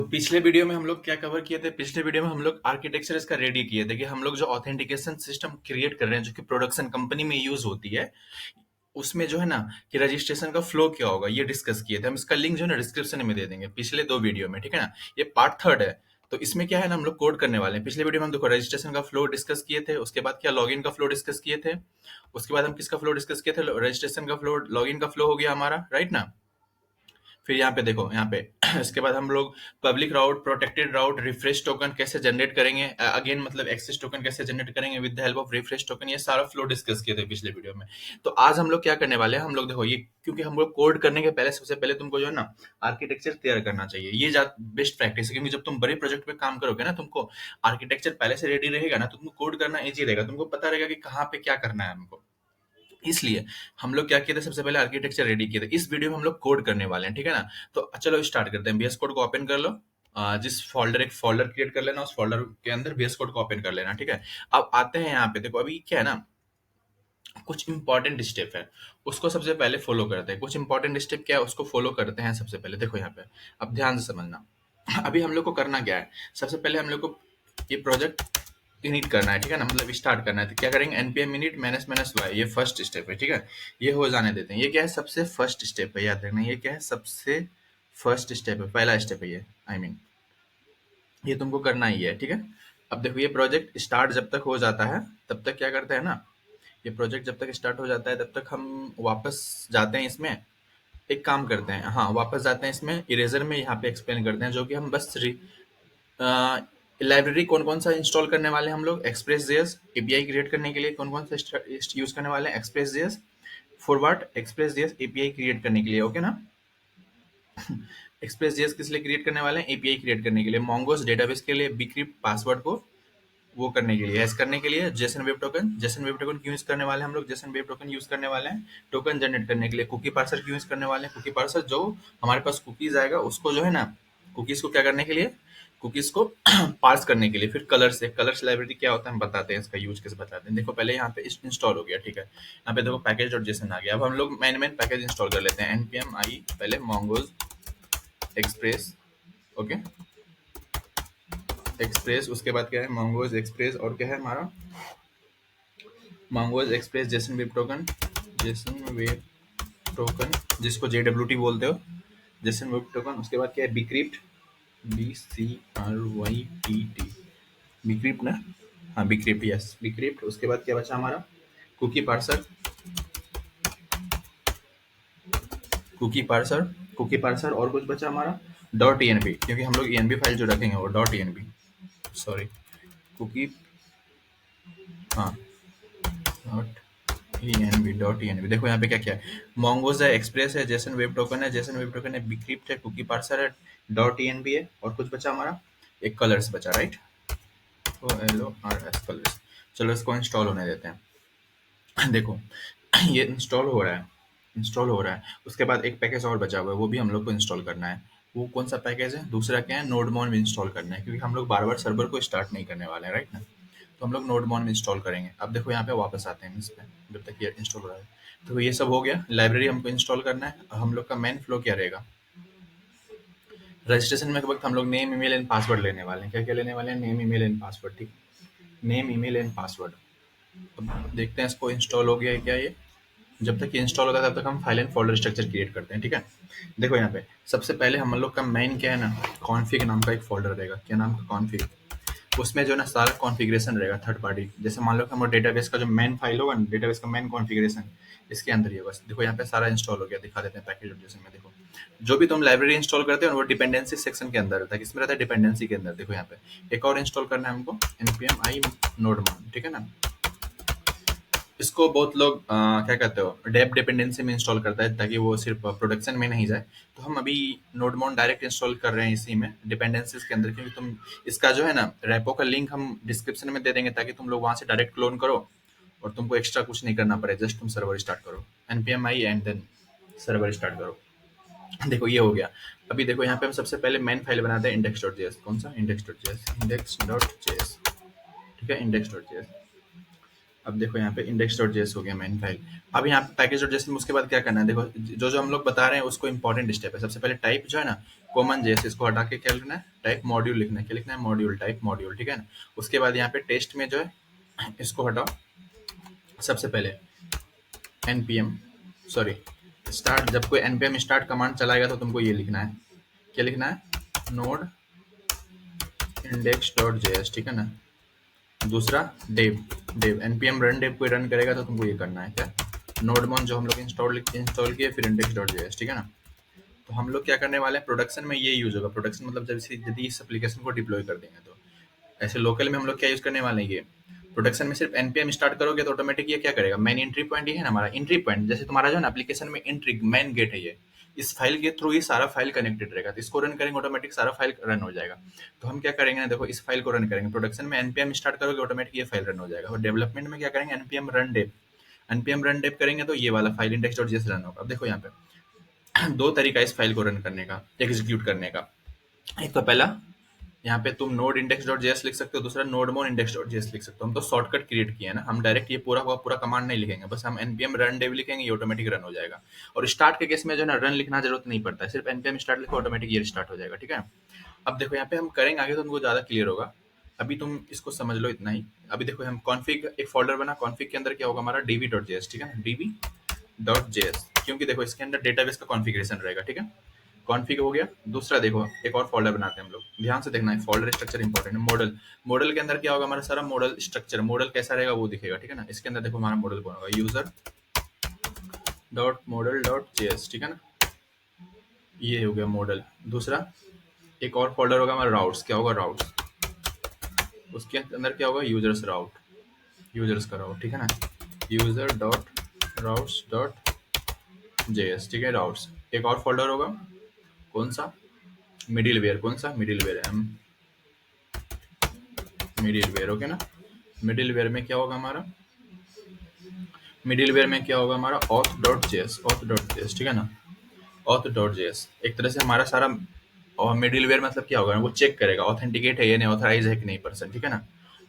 तो पिछले वीडियो में हम लोग क्या कवर किए थे? पिछले वीडियो में हम लोग आर्किटेक्चर इसका रेडी किए थे कि हम लोग जो ऑथेंटिकेशन सिस्टम क्रिएट कर रहे हैं जो कि प्रोडक्शन कंपनी में यूज होती है, उसमें जो है ना कि रजिस्ट्रेशन का फ्लो क्या होगा ये डिस्कस किए थे। हम इसका लिंक जो है ना डिस्क्रिप्शन में दे देंगे पिछले 2 वीडियो में, ठीक है ना। ये पार्ट थर्ड है। तो इसमें क्या है ना, हम लोग कोड करने वाले हैं। पिछले वीडियो में हम देखो रजिस्ट्रेशन का फ्लो डिस्कस किए थे, उसके बाद क्या लॉगिन का फ्लो डिस्कस किए थे, उसके बाद हम किसका फ्लो डिस्कस किए थे, रजिस्ट्रेशन का फ्लो, लॉगिन का फ्लो हो गया हमारा, राइट ना। फिर यहाँ पे देखो, यहाँ पे इसके बाद हम लोग पब्लिक राउट, प्रोटेक्टेड राउट, रिफ्रेश टोकन कैसे जनरेट करेंगे, अगेन मतलब एक्सेस टोकन कैसे जनरेट करेंगे with the help of refresh token, ये सारा फ्लो डिस्कस किए थे पिछले वीडियो में। तो आज हम लोग क्या करने वाले हैं, हम लोग देखो ये, क्योंकि हम लोग कोड करने के पहले सबसे पहले तुमको जो है ना आर्किटेक्चर तैयार करना चाहिए। ये बेस्ट प्रैक्टिस है, क्योंकि जब तुम बड़े प्रोजेक्ट पे काम करोगे ना, तुमको आर्किटेक्चर पहले से रेडी रहेगा ना, तो तुमको कोड करना इजी रहेगा, तुमको पता रहेगा कि कहाँ पे क्या करना है हमको। इसलिए हम लोग क्या किए थे, सबसे पहले आर्किटेक्चर रेडी किए थे। इस वीडियो में हम लोग कोड करने वाले हैं, ठीक है ना। तो चलो स्टार्ट करते हैं। बीएस कोड को ओपन कर लो। जिस फोल्डर, एक फोल्डर क्रिएट कर लेना, उस फोल्डर के अंदर बीएस कोड को ओपन कर लेना, ठीक है। अब आते हैं यहाँ पे, देखो अभी क्या है ना, कुछ इंपॉर्टेंट स्टेप है, उसको सबसे पहले फॉलो करते हैं। कुछ इंपॉर्टेंट स्टेप क्या है उसको फॉलो करते हैं सबसे पहले। देखो यहाँ पे, अब ध्यान से समझना। अभी हम लोग को करना क्या है, सबसे पहले हम लोग को ये प्रोजेक्ट इनिट करना है, ठीक है ना, मतलब स्टार्ट करना है। तो क्या करेंगे, npm init minus minus y, ये फर्स्ट स्टेप है, ठीक है। ये हो जाने देते हैं। ये क्या है, सबसे फर्स्ट स्टेप है, याद रखना। ये क्या है, सबसे फर्स्ट स्टेप है, पहला स्टेप है ये, आई मीन ये तुमको करना ही है, ठीक है। अब देखो ये प्रोजेक्ट स्टार्ट जब तक हो जाता है तब तक क्या करते हैं ना, ये प्रोजेक्ट जब तक स्टार्ट हो जाता है तब तक हम वापस जाते हैं इसमें, एक काम करते हैं, हाँ वापस जाते हैं इसमें इरेजर में, यहाँ पे एक्सप्लेन करते हैं जो कि हम बस लाइब्रेरी कौन कौन सा इंस्टॉल करने वाले हैं हम लोग, एक्सप्रेस जेएस एपीआई क्रिएट करने के लिए कौन कौन सा यूज करने वाले हैं, express JS forward, express JS API create करने के लिए, ओके ना। एक्सप्रेस जेएस किस लिए क्रिएट करने वाले हैं, एपीआई क्रिएट करने के लिए, मोंगोस डेटाबेस के लिए बिक्रिप्ट पासवर्ड को वो करने के लिए, हैश करने के लिए, Jason web token, Jason web token क्यों यूज करने वाले हैं हम लोग, जेसन वेब टोकन यूज करने वाले हैं टोकन जनरेट करने के लिए, कुकी पार्सर क्यों यूज करने वाले हैं, कुकी पार्सर जो हमारे पास कुकीज आएगा उसको जो है ना, कुकीज को क्या करने के लिए, कुकीज को पार्स करने के लिए। फिर कलर्स, एक कलर्स लाइब्रेरी क्या होता है हम बताते हैं, इसका यूज कैसे बताते हैं। देखो पहले यहाँ पे इंस्टॉल हो गया, ठीक है। यहाँ पे देखो पैकेज डॉट जेसन आ गया। अब हम लोग मेन पैकेज इंस्टॉल कर लेते हैं, npm आई पहले मोंगोज एक्सप्रेस, ओके एक्सप्रेस, उसके बाद क्या है मोंगोज एक्सप्रेस, और क्या है हमारा mongoose express Jason web token, Jason web token जिसको JWT बोलते हो, जेसन वेब टोकन। उसके बाद क्या है बिक्रिप्ट, BCRYPT, बिक्रिप्ट ना, हाँ बिक्रिप्ट, यस बिक्रिप्ट। उसके बाद क्या बचा हमारा, cookie parser, cookie parser, cookie parser, और कुछ बचा हमारा डॉट ENB, क्योंकि हम लोग ENB फाइल जो रखेंगे वो डॉट ENB, सॉरी कुकी, हाँ डॉट ENB। देखो यहाँ पे क्या क्या है, मोंगोज है, एक्सप्रेस है, जेसन वेब टोकन है, जेसन वेब टोकन है, बिक्रिप्ट है, कुकी पार्सर है, डॉट ENB है, और कुछ बचा हमारा, एक कलर्स बचा, राइट, OLORS कलर्स। चलो इसको इंस्टॉल होने देते हैं। देखो ये इंस्टॉल हो रहा है, इंस्टॉल हो रहा है। उसके बाद एक पैकेज और बचा हुआ है, वो भी हम लोग को इंस्टॉल करना है। वो कौन सा पैकेज है, दूसरा क्या है, नोडमॉन में इंस्टॉल करना है, क्योंकि हम लोग बार बार सर्वर को स्टार्ट नहीं करने वाले हैं, राइट ना। तो हम लोग नोडमॉन में इंस्टॉल करेंगे। अब देखो यहाँ पे वापस आते हैं इस पे, जब तक ये इंस्टॉल हो रहा है। तो ये सब हो गया, लाइब्रेरी हमको इंस्टॉल करना है। हम लोग का मेन फ्लो क्या रहेगा, रजिस्ट्रेशन में के वक्त हम लोग नेम ईमेल एंड पासवर्ड लेने वाले हैं। क्या क्या लेने वाले हैं, नेम ईमेल एंड पासवर्ड, ठीक, नेम ईमेल एंड पासवर्ड। अब देखते हैं इसको इंस्टॉल हो गया है क्या ये। जब तक ये इंस्टॉल होता है तब तक हम file and folder structure create करते हैं, ठीक है। देखो यहाँ पे सबसे पहले हम लोग का मेन क्या है ना, कॉन्फ़िग नाम का एक फोल्डर रहेगा। क्या नाम का, कॉन्फ़िग। उसमें जो है ना सारा कॉन्फ़िगरेशन रहेगा थर्ड पार्टी। जैसे मान लो कि हमारा डेटाबेस का जो मेन फाइल होगा ना, डेटाबेस का मेन कॉन्फ़िगरेशन इसके अंदर ही है। बस देखो यहाँ पे सारा इंस्टॉल हो गया, दिखा देते हैं पैकेज जैसे में। देखो जो भी तुम लाइब्रेरी इंस्टॉल करते हो वो डिपेंडेंसी सेक्शन के अंदर रहता है। किसमें रहता है, डिपेंडेंसी के अंदर। देखो यहाँ पे एक और इंस्टॉल करना है हमको, npm i nodemon, ठीक है ना। इसको बहुत लोग क्या कहते हो, डेप डिपेंडेंसी में इंस्टॉल करता है, ताकि वो सिर्फ प्रोडक्शन में नहीं जाए। तो हम अभी नोडमोन डायरेक्ट इंस्टॉल कर रहे हैं इसी में, डिपेंडेंसीज के अंदर, क्योंकि तुम इसका जो है ना रेपो का लिंक हम डिस्क्रिप्शन में दे देंगे, ताकि तुम लोग वहां से डायरेक्ट क्लोन करो और तुमको एक्स्ट्रा कुछ नहीं करना पड़े, जस्ट तुम सर्वर स्टार्ट करो, npm i and then server start करो। देखो ये हो गया। अभी देखो यहाँ पे हम सबसे पहले मेन फाइल बनाते हैं index.js। कौन सा, index.js, index.js, ठीक है, index.js। अब देखो यहाँ पे index.js हो गया मेन फाइल। अब यहाँ पे package.js में उसके बाद क्या करना है, देखो जो जो हम लोग बता रहे हैं उसको इंपॉर्टेंट स्टेप है। सबसे पहले टाइप जो है ना कॉमन जेएस, इसको हटा के क्या लिखना है, टाइप मॉड्यूल लिखना है। क्या लिखना है, मॉड्यूल, टाइप मॉड्यूल, ठीक है ना। उसके बाद यहाँ पे टेस्ट में जो है इसको हटाओ। सबसे पहले npm सॉरी स्टार्ट, जब कोई npm स्टार्ट कमांड चलाएगा तो तुमको ये लिखना है, क्या लिखना है, नोड index.js, ठीक है ना। दूसरा dev, dev npm run dev कोई रन करेगा तो तुमको ये करना है, क्या, नोडमोन जो हम लोग इंस्टॉल किए, फिर index.js, ठीक है ना। तो हम लोग क्या करने वाले हैं, प्रोडक्शन में ये यूज होगा। प्रोडक्शन मतलब जब यदि इस एप्लीकेशन को डिप्लॉय कर देंगे तो ऐसे लोकल में हम लोग क्या यूज करने वाले हैं, ये प्रोडक्शन में सिर्फ npm स्टार्ट करोगे तो ऑटोमेटिक ये क्या करेगा, मेन एंट्री पॉइंट ये है ना हमारा एंट्री पॉइंट, जैसे तुम्हारा जो है ना एप्लीकेशन में एंट्री मेन गेट है ये, इस फाइल के थ्रू ही सारा फाइल कनेक्टेड रहेगा। तो इसको रन करेंगे ऑटोमेटिक सारा फाइल रन हो जाएगा। तो हम क्या करेंगे ना, देखो इस फाइल को रन करेंगे, प्रोडक्शन में npm स्टार्ट करोगे ऑटोमेटिक ये फाइल रन हो जाएगा। और डेवलपमेंट में क्या करेंगे, npm रन डेव करेंगे तो ये वाला फाइल index.js रन होगा। अब देखो यहाँ पे दो तरीका है इस फाइल को रन करने का, एग्जीक्यूट करने का। एक तो पहला, यहाँ पे तुम नोड index.js लिख सकते हो, दूसरा नोडमोन index.js लिख सकते हो। हम तो शॉर्टकट क्रिएट किया है ना, हम डायरेक्ट ये पूरा हुआ पूरा कमांड नहीं लिखेंगे, बस हम npm रन डेव लिखेंगे, ये ऑटोमेटिक रन हो जाएगा। और स्टार्ट के केस में जो है ना रन लिखना जरूरत नहीं पड़ता है, सिर्फ npm स्टार्ट लिखो ऑटोमेटिक ये स्टार्ट हो जाएगा, ठीक है। अब देखो यहाँ पे हम करेंगे आगे तो तुमको ज्यादा क्लियर होगा, अभी तुम इसको समझ लो इतना ही। अभी देखो हम कॉन्फिग एक फोल्डर बना, कॉन्फिग के अंदर क्या होगा हमारा db.js, ठीक है ना, db.js, क्योंकि देखो इसके अंदर डेटाबेस का कॉन्फ़िगरेशन रहेगा, ठीक है। कॉन्फ़िग हो गया। दूसरा देखो एक और फोल्डर बनाते हैं हम लोग, ध्यान से देखना है, फोल्डर स्ट्रक्चर इंपॉर्टेंट है। मॉडल, मॉडल के अंदर क्या होगा हमारा सारा मॉडल स्ट्रक्चर, मॉडल कैसा रहेगा वो दिखेगा, ठीक है ना। इसके अंदर देखो हमारा मॉडल कौन होगा, user dot model dot JS, ठीक है ना, ये हो गया मॉडल। दूसरा एक और फोल्डर होगा हमारा राउट्स, क्या होगा राउट्स, उसके अंदर क्या होगा यूजर्स राउट, यूजर्स का राउट, ठीक है ना, user dot routes dot JS, ठीक है, राउट्स। एक और फोल्डर होगा कौन सा, मिडिलवेयर, कौन सा मिडिलवेयर, मिडिलवेयर, ओके ना। मिडिलवेयर में क्या होगा हमारा, मिडिलवेयर में क्या होगा हमारा auth dot JS, auth dot JS, ठीक है ना, ऑथ डॉट जेएस। एक तरह से हमारा सारा, और मिडिलवेयर मतलब क्या होगा, वो चेक करेगा ऑथेंटिकेट है या नहीं, ऑथराइज है कि नहीं पर्सन, ठीक है ना।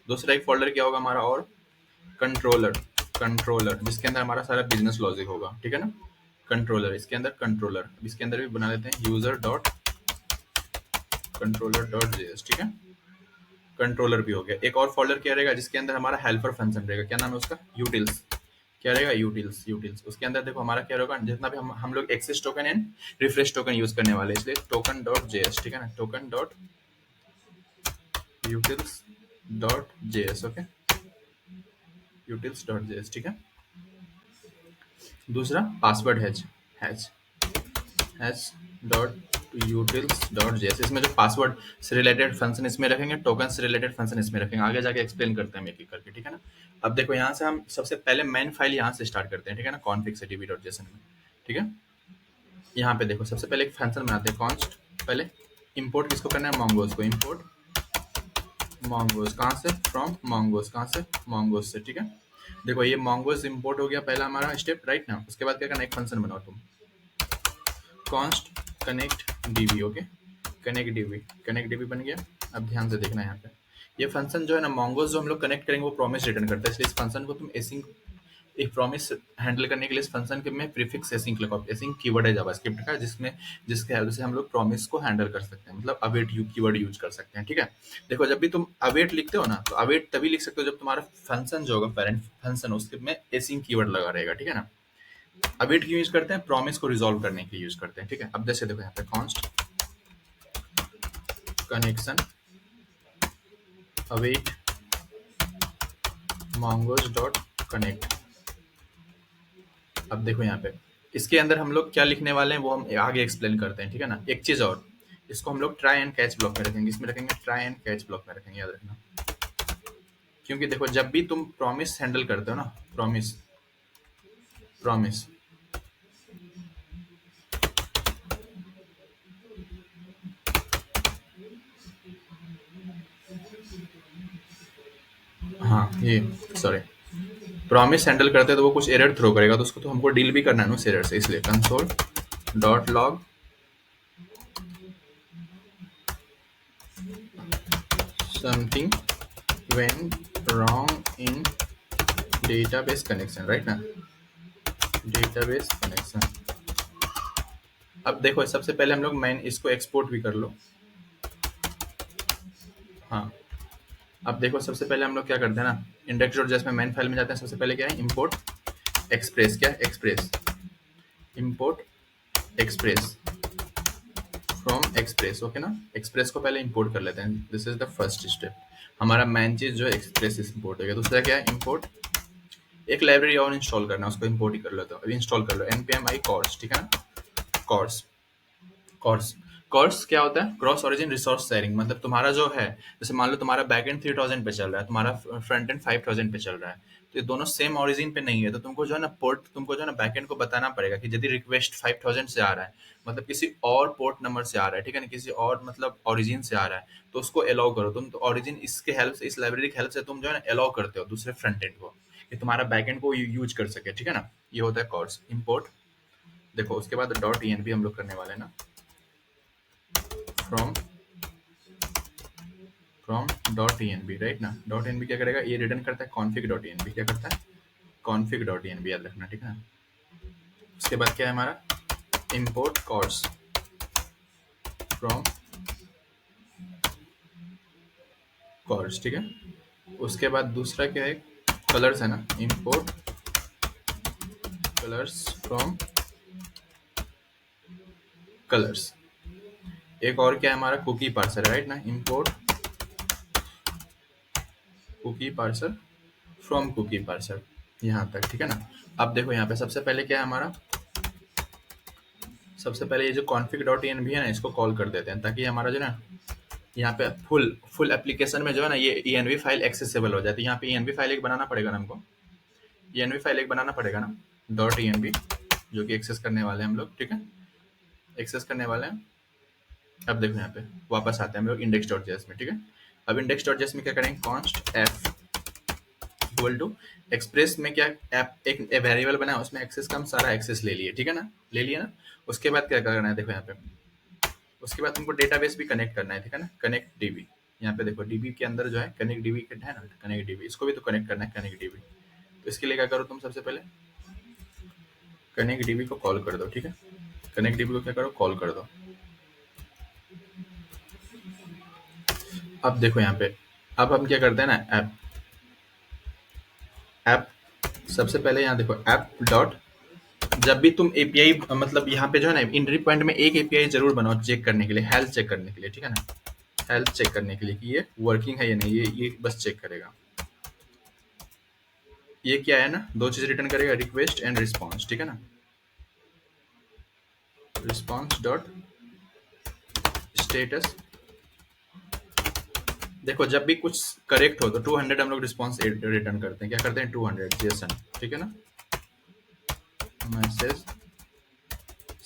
दूसरा एक फोल्डर क्या होगा हमारा, और कंट्रोलर, कंट्रोलर जिसके अंदर हमारा सारा बिजनेस लॉजिक होगा, ठीक है ना। कंट्रोलर, इसके अंदर कंट्रोलर, इसके अंदर भी बना लेते हैं user dot controller dot JS, ठीक है। कंट्रोलर भी हो गया। एक और फोल्डर क्या रहेगा जिसके अंदर हमारा हेल्पर फंक्शन रहेगा, क्या नाम है उसका, यूटिल्स, क्या रहेगा यूटिल्स, यूटिल्स। उसके अंदर देखो हमारा क्या रहेगा, जितना भी हम लोग access token and refresh token use करने वाले हैं, इसलिए टोकन डॉट जेएस, ठीक है ना, token dot utils dot JS, okay, utils dot JS, ठीक है। दूसरा password hatch, hatch hatch dot utils dot JS, इसमें जो पासवर्ड से रिलेटेड फंक्शन इसमें रखेंगे, टोकन से रिलेटेड फंक्शन इसमें रखेंगे, आगे जाके एक्सप्लेन करते हैं एक एक करके, ठीक है ना। अब देखो यहाँ से हम सबसे पहले मेन फाइल यहाँ से स्टार्ट करते हैं, ठीक है ना, कॉन्फिग से db.json में, ठीक है। यहाँ पे देखो सबसे पहले एक फंक्शन बनाते हैं कॉन्स्ट, पहले इंपोर्ट किसको करना है, mongoose को, इंपोर्ट mongoose कहाँ से, फ्रॉम mongoose, कहाँ से, mongoose से, ठीक है। देखो ये mongoose इंपोर्ट हो गया पहला हमारा स्टेप, राइट ना। उसके बाद क्या करना है, एक फंक्शन बनाओ तुम, const connect dB, okay, connect dB बन गया। अब ध्यान से देखना है यहाँ पे, ये फंक्शन जो है ना mongoose जो हम लोग कनेक्ट करेंगे वो प्रॉमिस रिटर्न करता है, इसलिए इस फंक्शन को तुम एसिंक, एक प्रॉमिस हैंडल करने के लिए इस फंक्शन के में प्रीफिक्स एसिंक लगाओ। एसिंक कीवर्ड है जावास्क्रिप्ट का, जिसमें जिसके हेल्प से हम लोग प्रॉमिस को हैंडल कर सकते हैं, मतलब अवेट यू कीवर्ड यूज कर सकते हैं, ठीक है। देखो जब भी तुम अवेट लिखते हो ना, तो अवेट तभी लिख सकते हो जब तुम्हारा फंक्शन जो होगा पेरेंट फंक्शन उसके में एसिंक कीवर्ड लगा रहेगा, ठीक है ना। अवेट क्यों यूज करते हैं, प्रॉमिस को रिजॉल्व करने के लिए यूज करते हैं, ठीक है। अब जैसे देखो यहाँ पे const connection await mongoose dot connect. अब देखो यहाँ पे इसके अंदर हम लोग क्या लिखने वाले हैं वो हम आगे एक्सप्लेन करते हैं, ठीक है ना। एक चीज और, इसको हम लोग ट्राई एंड कैच ब्लॉक में रखेंगे, इसमें रखेंगे ट्राई एंड कैच ब्लॉक में रखेंगे, याद रखना। क्योंकि देखो जब भी तुम प्रॉमिस हैंडल करते हो ना, प्रॉमिस, प्रॉमिस, हाँ ये सॉरी, प्रॉमिस हैंडल करते हैं तो वो कुछ एरर थ्रो करेगा, तो उसको तो हमको डील भी करना है ना उस एरर से, इसलिए console dot log something went wrong in database connection, right ना, डेटाबेस कनेक्शन। अब देखो सबसे पहले हम लोग मेन इसको एक्सपोर्ट भी कर लो। हाँ, अब देखो सबसे पहले हम लोग क्या करते हैं ना, इंडेक्स डॉट जेएस में मेन फाइल में जाते हैं। सबसे पहले क्या है, इंपोर्ट एक्सप्रेस, क्या express, import express from express, okay ना। एक्सप्रेस को पहले इंपोर्ट कर लेते हैं, this is the first step. हमारा मेन चीज जो है एक्सप्रेस इंपोर्ट हो गया। दूसरा क्या है, इंपोर्ट एक लाइब्रेरी और इंस्टॉल करना है, उसको इंपोर्ट ही कर लेते हो। अभी इंस्टॉल कर लो npm i course, ठीक है ना, course, कॉर्स। कॉर्स क्या होता है, क्रॉस ओरिजिन रिसोर्स शेयरिंग। मतलब तुम्हारा जो है, जैसे मान लो तुम्हारा बैकएंड 3000 पे चल रहा है, तुम्हारा फ्रंट एंड 5000 पे चल रहा है, तो ये दोनों सेम ओरिजिन पे नहीं है, तो तुमको जो है ना पोर्ट, तुमको जो है ना बैकएंड को बताना पड़ेगा कि यदि रिक्वेस्ट 5000 से आ रहा है, मतलब किसी और पोर्ट नंबर से आ रहा है, ठीक है ना, किसी और मतलब ओरिजिन से आ रहा है, तो उसको अलाउ करो तुम। तो ओरिजिन इसके हेल्प से, इस लाइब्रेरी की हेल्प से तुम जो है ना अलाउ करते हो दूसरे फ्रंट एंड को, कि तुम्हारा बैकएंड को यूज कर सके, ठीक है ना। ये होता है कॉर्स इंपोर्ट। देखो उसके बाद डॉट ई हम लोग करने वाले हैं ना, from from dot env, right ना। डॉट env क्या करेगा, ये रिटर्न करता है config डॉट env, क्या करता है, config डॉट env, याद रखना, ठीक है ना। उसके बाद क्या है हमारा, import course फ्रॉम course, ठीक है। उसके बाद दूसरा क्या है, कलर्स है ना, import कलर्स फ्रॉम कलर्स। एक और क्या है हमारा, कुकी पार्सर, राइट ना, import cookie parser from cookie parser, यहाँ तक, ठीक है ना। अब देखो यहाँ पे सबसे पहले क्या है हमारा, सबसे पहले ये जो config डॉट env है ना, इसको कॉल कर देते हैं, ताकि हमारा जो ना यहाँ पे फुल एप्लीकेशन में जो है ना ये env फाइल एक्सेसिबल हो जाती है। यहाँ पे env फाइल एक बनाना पड़ेगा ना हमको, env फाइल एक बनाना पड़ेगा ना, डॉट env, जो कि एक्सेस करने वाले हैं हम लोग, ठीक है, एक्सेस करने वाले हैं। अब देखो यहाँ पे वापस आते हैं हम लोग इंडेक्स डॉट जेएस में, ठीक है। अब इंडेक्स डॉट जेएस में क्या करेंगे, const F equal to express में क्या ऐप एक वेरिएबल बना है, उसमें एक्सेस का हम सारा एक्सेस ले लिए, ठीक है ना, ले लिया ना। उसके बाद क्या करना है, देखो यहाँ पे, उसके बाद तुमको डेटाबेस भी कनेक्ट करना है, ठीक है ना, कनेक्ट डीबी। यहाँ पे देखो डीबी के अंदर जो है कनेक्ट डीबी है ना, कनेक्ट डीबी, इसको भी तो कनेक्ट करना है, कनेक्ट डीबी। तो इसके लिए क्या करो तुम, सबसे पहले कनेक्ट डीबी को कॉल कर दो, ठीक है। कनेक्ट डीबी को क्या करो, कॉल कर दो। अब देखो यहाँ पे, अब हम क्या करते हैं ना, ऐप ऐप सबसे पहले यहाँ देखो ऐप डॉट, जब भी तुम एपीआई मतलब यहाँ पे जो है ना एंट्री पॉइंट में एक एपीआई जरूर बनाओ चेक करने के लिए, हेल्थ चेक करने के लिए, ठीक है ना, हेल्थ चेक करने के लिए कि ये वर्किंग है या नहीं, ये बस चेक करेगा। ये क्या है ना, दो चीज रिटर्न करेगा, रिक्वेस्ट एंड रिस्पॉन्स, ठीक है ना, रिस्पॉन्स डॉट स्टेटस। देखो जब भी कुछ करेक्ट हो तो 200 हम लोग रिस्पॉन्स रिटर्न करते हैं, क्या करते हैं, 200 जेसन, ठीक है ना। Message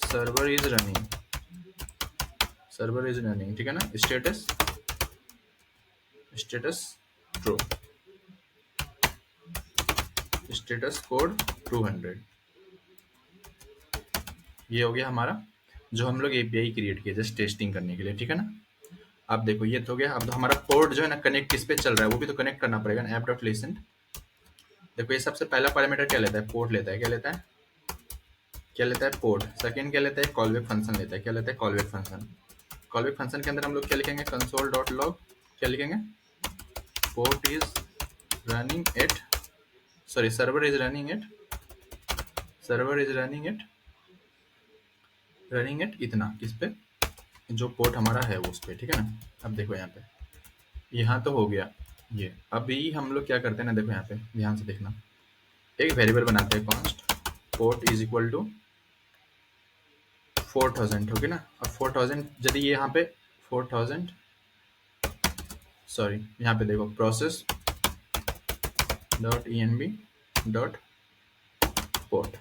server is running, server is running, ठीक है ना, status status true, status code 200। ये हो गया हमारा जो हम लोग एपीआई क्रिएट किया जस्ट टेस्टिंग करने के लिए, ठीक है ना। अब देखो ये तो हो गया। अब हमारा पोर्ट जो है ना कनेक्ट किस पे चल रहा है वो भी तो कनेक्ट करना पड़ेगा ना, ऐप डॉट लिसन। देखो ये सबसे पहला पैरामीटर क्या लेता है, पोर्ट लेता है, क्या लेता है, क्या लेता है, पोर्ट। सेकंड क्या लेता है, कॉलबैक फंक्शन लेता है, क्या लेता है, कॉलबैक फंक्शन। कॉलबैक फंक्शन के अंदर हम लोग क्या लिखेंगे, कंसोल डॉट लॉग, क्या लिखेंगे, port is running eight, sorry server is running eight, server is running eight इतना, किस पे, जो पोर्ट हमारा है वो उस पे, ठीक है ना। अब देखो यहाँ पे, यहाँ तो हो गया ये। अभी हम लोग क्या करते हैं ना, देखो यहाँ पे ध्यान से देखना, एक वेरिएबल बनाते हैं, const port is equal to 4000, ठीक है ना। अब 4000 यदि ये यहाँ पे 4000, सॉरी यहाँ पे देखो process dot env dot port.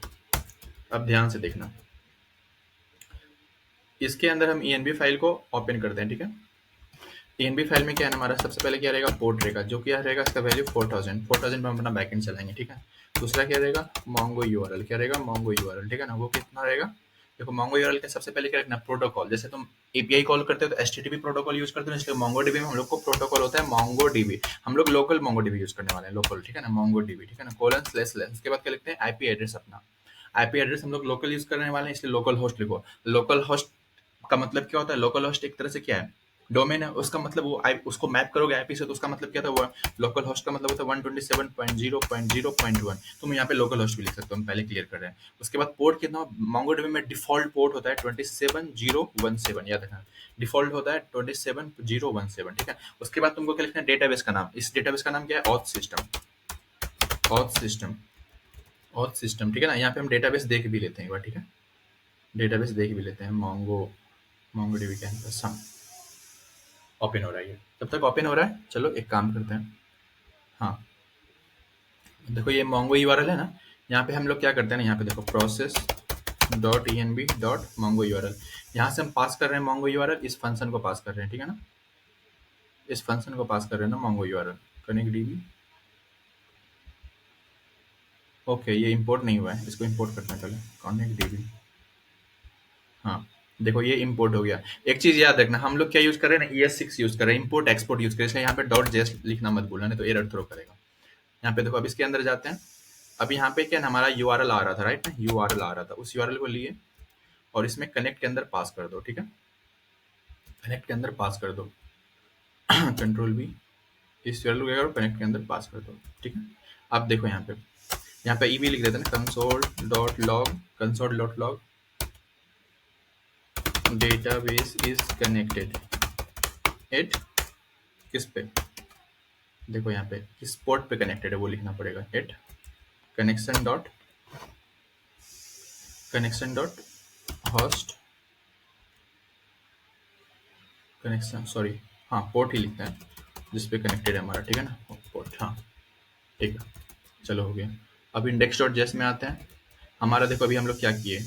अब ध्यान से देखना, इसके अंदर हम env फाइल को ओपन करते हैं, ठीक है। env फाइल में क्या है हमारा, सबसे पहले क्या रहेगा, पोर्ट रहेगा, जो क्या रहेगा इसका वैल्यू 4000, 4000 पे हम अपना बैकएंड चलाएंगे, ठीक है। दूसरा क्या रहेगा, mongo url, क्या रहेगा, mongo url, ठीक है ना, वो कितना रहेगा देखो मोंगो यूआरएल के सबसे पहले क्या रखना, प्रोटोकॉल। जैसे तुम एपीआई कॉल करते हो तो एचटीटीपी प्रोटोकॉल यूज करते हो, इसलिए मोंगोडीबी में हम लोग को प्रोटोकॉल होता है मोंगोडीबी। हम लोग लोकल मोंगोडीबी यूज करने वाले हैं, लोकल, ठीक है ना, मोंगोडीबी, ठीक है ना, कोलन स्लैश स्लैश, उसके बाद क्या लिखते हैं, आईपी एड्रेस अपना। आईपी एड्रेस हम लोग लोकल यूज करने वाले हैं, इसलिए लोकल होस्ट लिखो। लोकल होस्ट का मतलब क्या होता है, लोकल होस्ट एक तरह से क्या है, डोमेन है, उसका मतलब वो उसको मैप करोगे आईपी से, तो उसका मतलब क्या था, वो लोकल होस्ट का मतलब होता है 127.0.0.1। तुम यहाँ पे लोकल होस्ट भी लिख सकते हो, हम पहले क्लियर कर रहे हैं। उसके बाद पोर्ट कितना, मोंगोडीबी में डिफॉल्ट पोर्ट होता है 27017, याद रखना, डिफॉल्ट होता है 27017, ठीक है। उसके बाद तुमको क्या लिखना है, डेटाबेस का नाम। इस डेटाबेस का नाम क्या है, auth system, auth system, auth system, ठीक है ना। यहाँ पे हम डेटाबेस देख भी लेते हैं एक बार, ठीक है, डेटाबेस देख भी लेते हैं। मोंगो डीबी कैंपस, हाँ, ओपन हो रहा है ये, तब तक ओपन हो रहा है। चलो एक काम करते हैं, हाँ, देखो ये मोंगो यूआरएल है ना, यहाँ पे हम लोग क्या करते हैं ना, यहाँ पे देखो process dot E N B dot mongo URL, यहाँ से हम पास कर रहे हैं मोंगो यूआरएल, इस फंक्शन को पास कर रहे हैं, ठीक है ना, इस फंक्शन को पास कर रहे हैं ना Mongo URL, connect dB. Okay, ये इंपोर्ट नहीं हुआ है, इसको इंपोर्ट करना है पहले, कनेक्ट डीबी, हाँ, देखो ये इंपोर्ट हो गया। एक चीज याद रखना, हम लोग क्या यूज कर रहे हैं ना, ES6 यूज कर रहे हैं, इंपोर्ट एक्सपोर्ट यूज कर रहे हैं, इसलिए यहाँ पे डॉट जेएस लिखना मत भूलना, नहीं तो एरर थ्रो करेगा। यहाँ पे देखो, अब इसके अंदर जाते हैं। अब यहाँ पे क्या ना, हमारा यूआरएल आ रहा था, राइट ना, यूआरएल आ रहा था, उस यूआरएल को लिए और इसमें कनेक्ट के अंदर पास कर दो, ठीक है, कनेक्ट के अंदर पास कर दो, कंट्रोल बी, इस यूआरएल को क्या करो, कनेक्ट के अंदर पास कर दो, ठीक है। अब देखो यहाँ पे ईबी लिख देते हैं ना, कंसोल.log डेटाबेस इज कनेक्टेड एट, किस पे, देखो यहाँ पे किस पोर्ट पे कनेक्टेड है वो लिखना पड़ेगा, at connection dot, connection dot host, connection, sorry, हाँ, पोर्ट ही लिखते हैं जिस पे कनेक्टेड है हमारा, ठीक है ना, पोर्ट, हाँ, ठीक है, चलो हो गया। अब इंडेक्स डॉट जेएस में आते हैं। हमारा देखो अभी हम लोग क्या किए,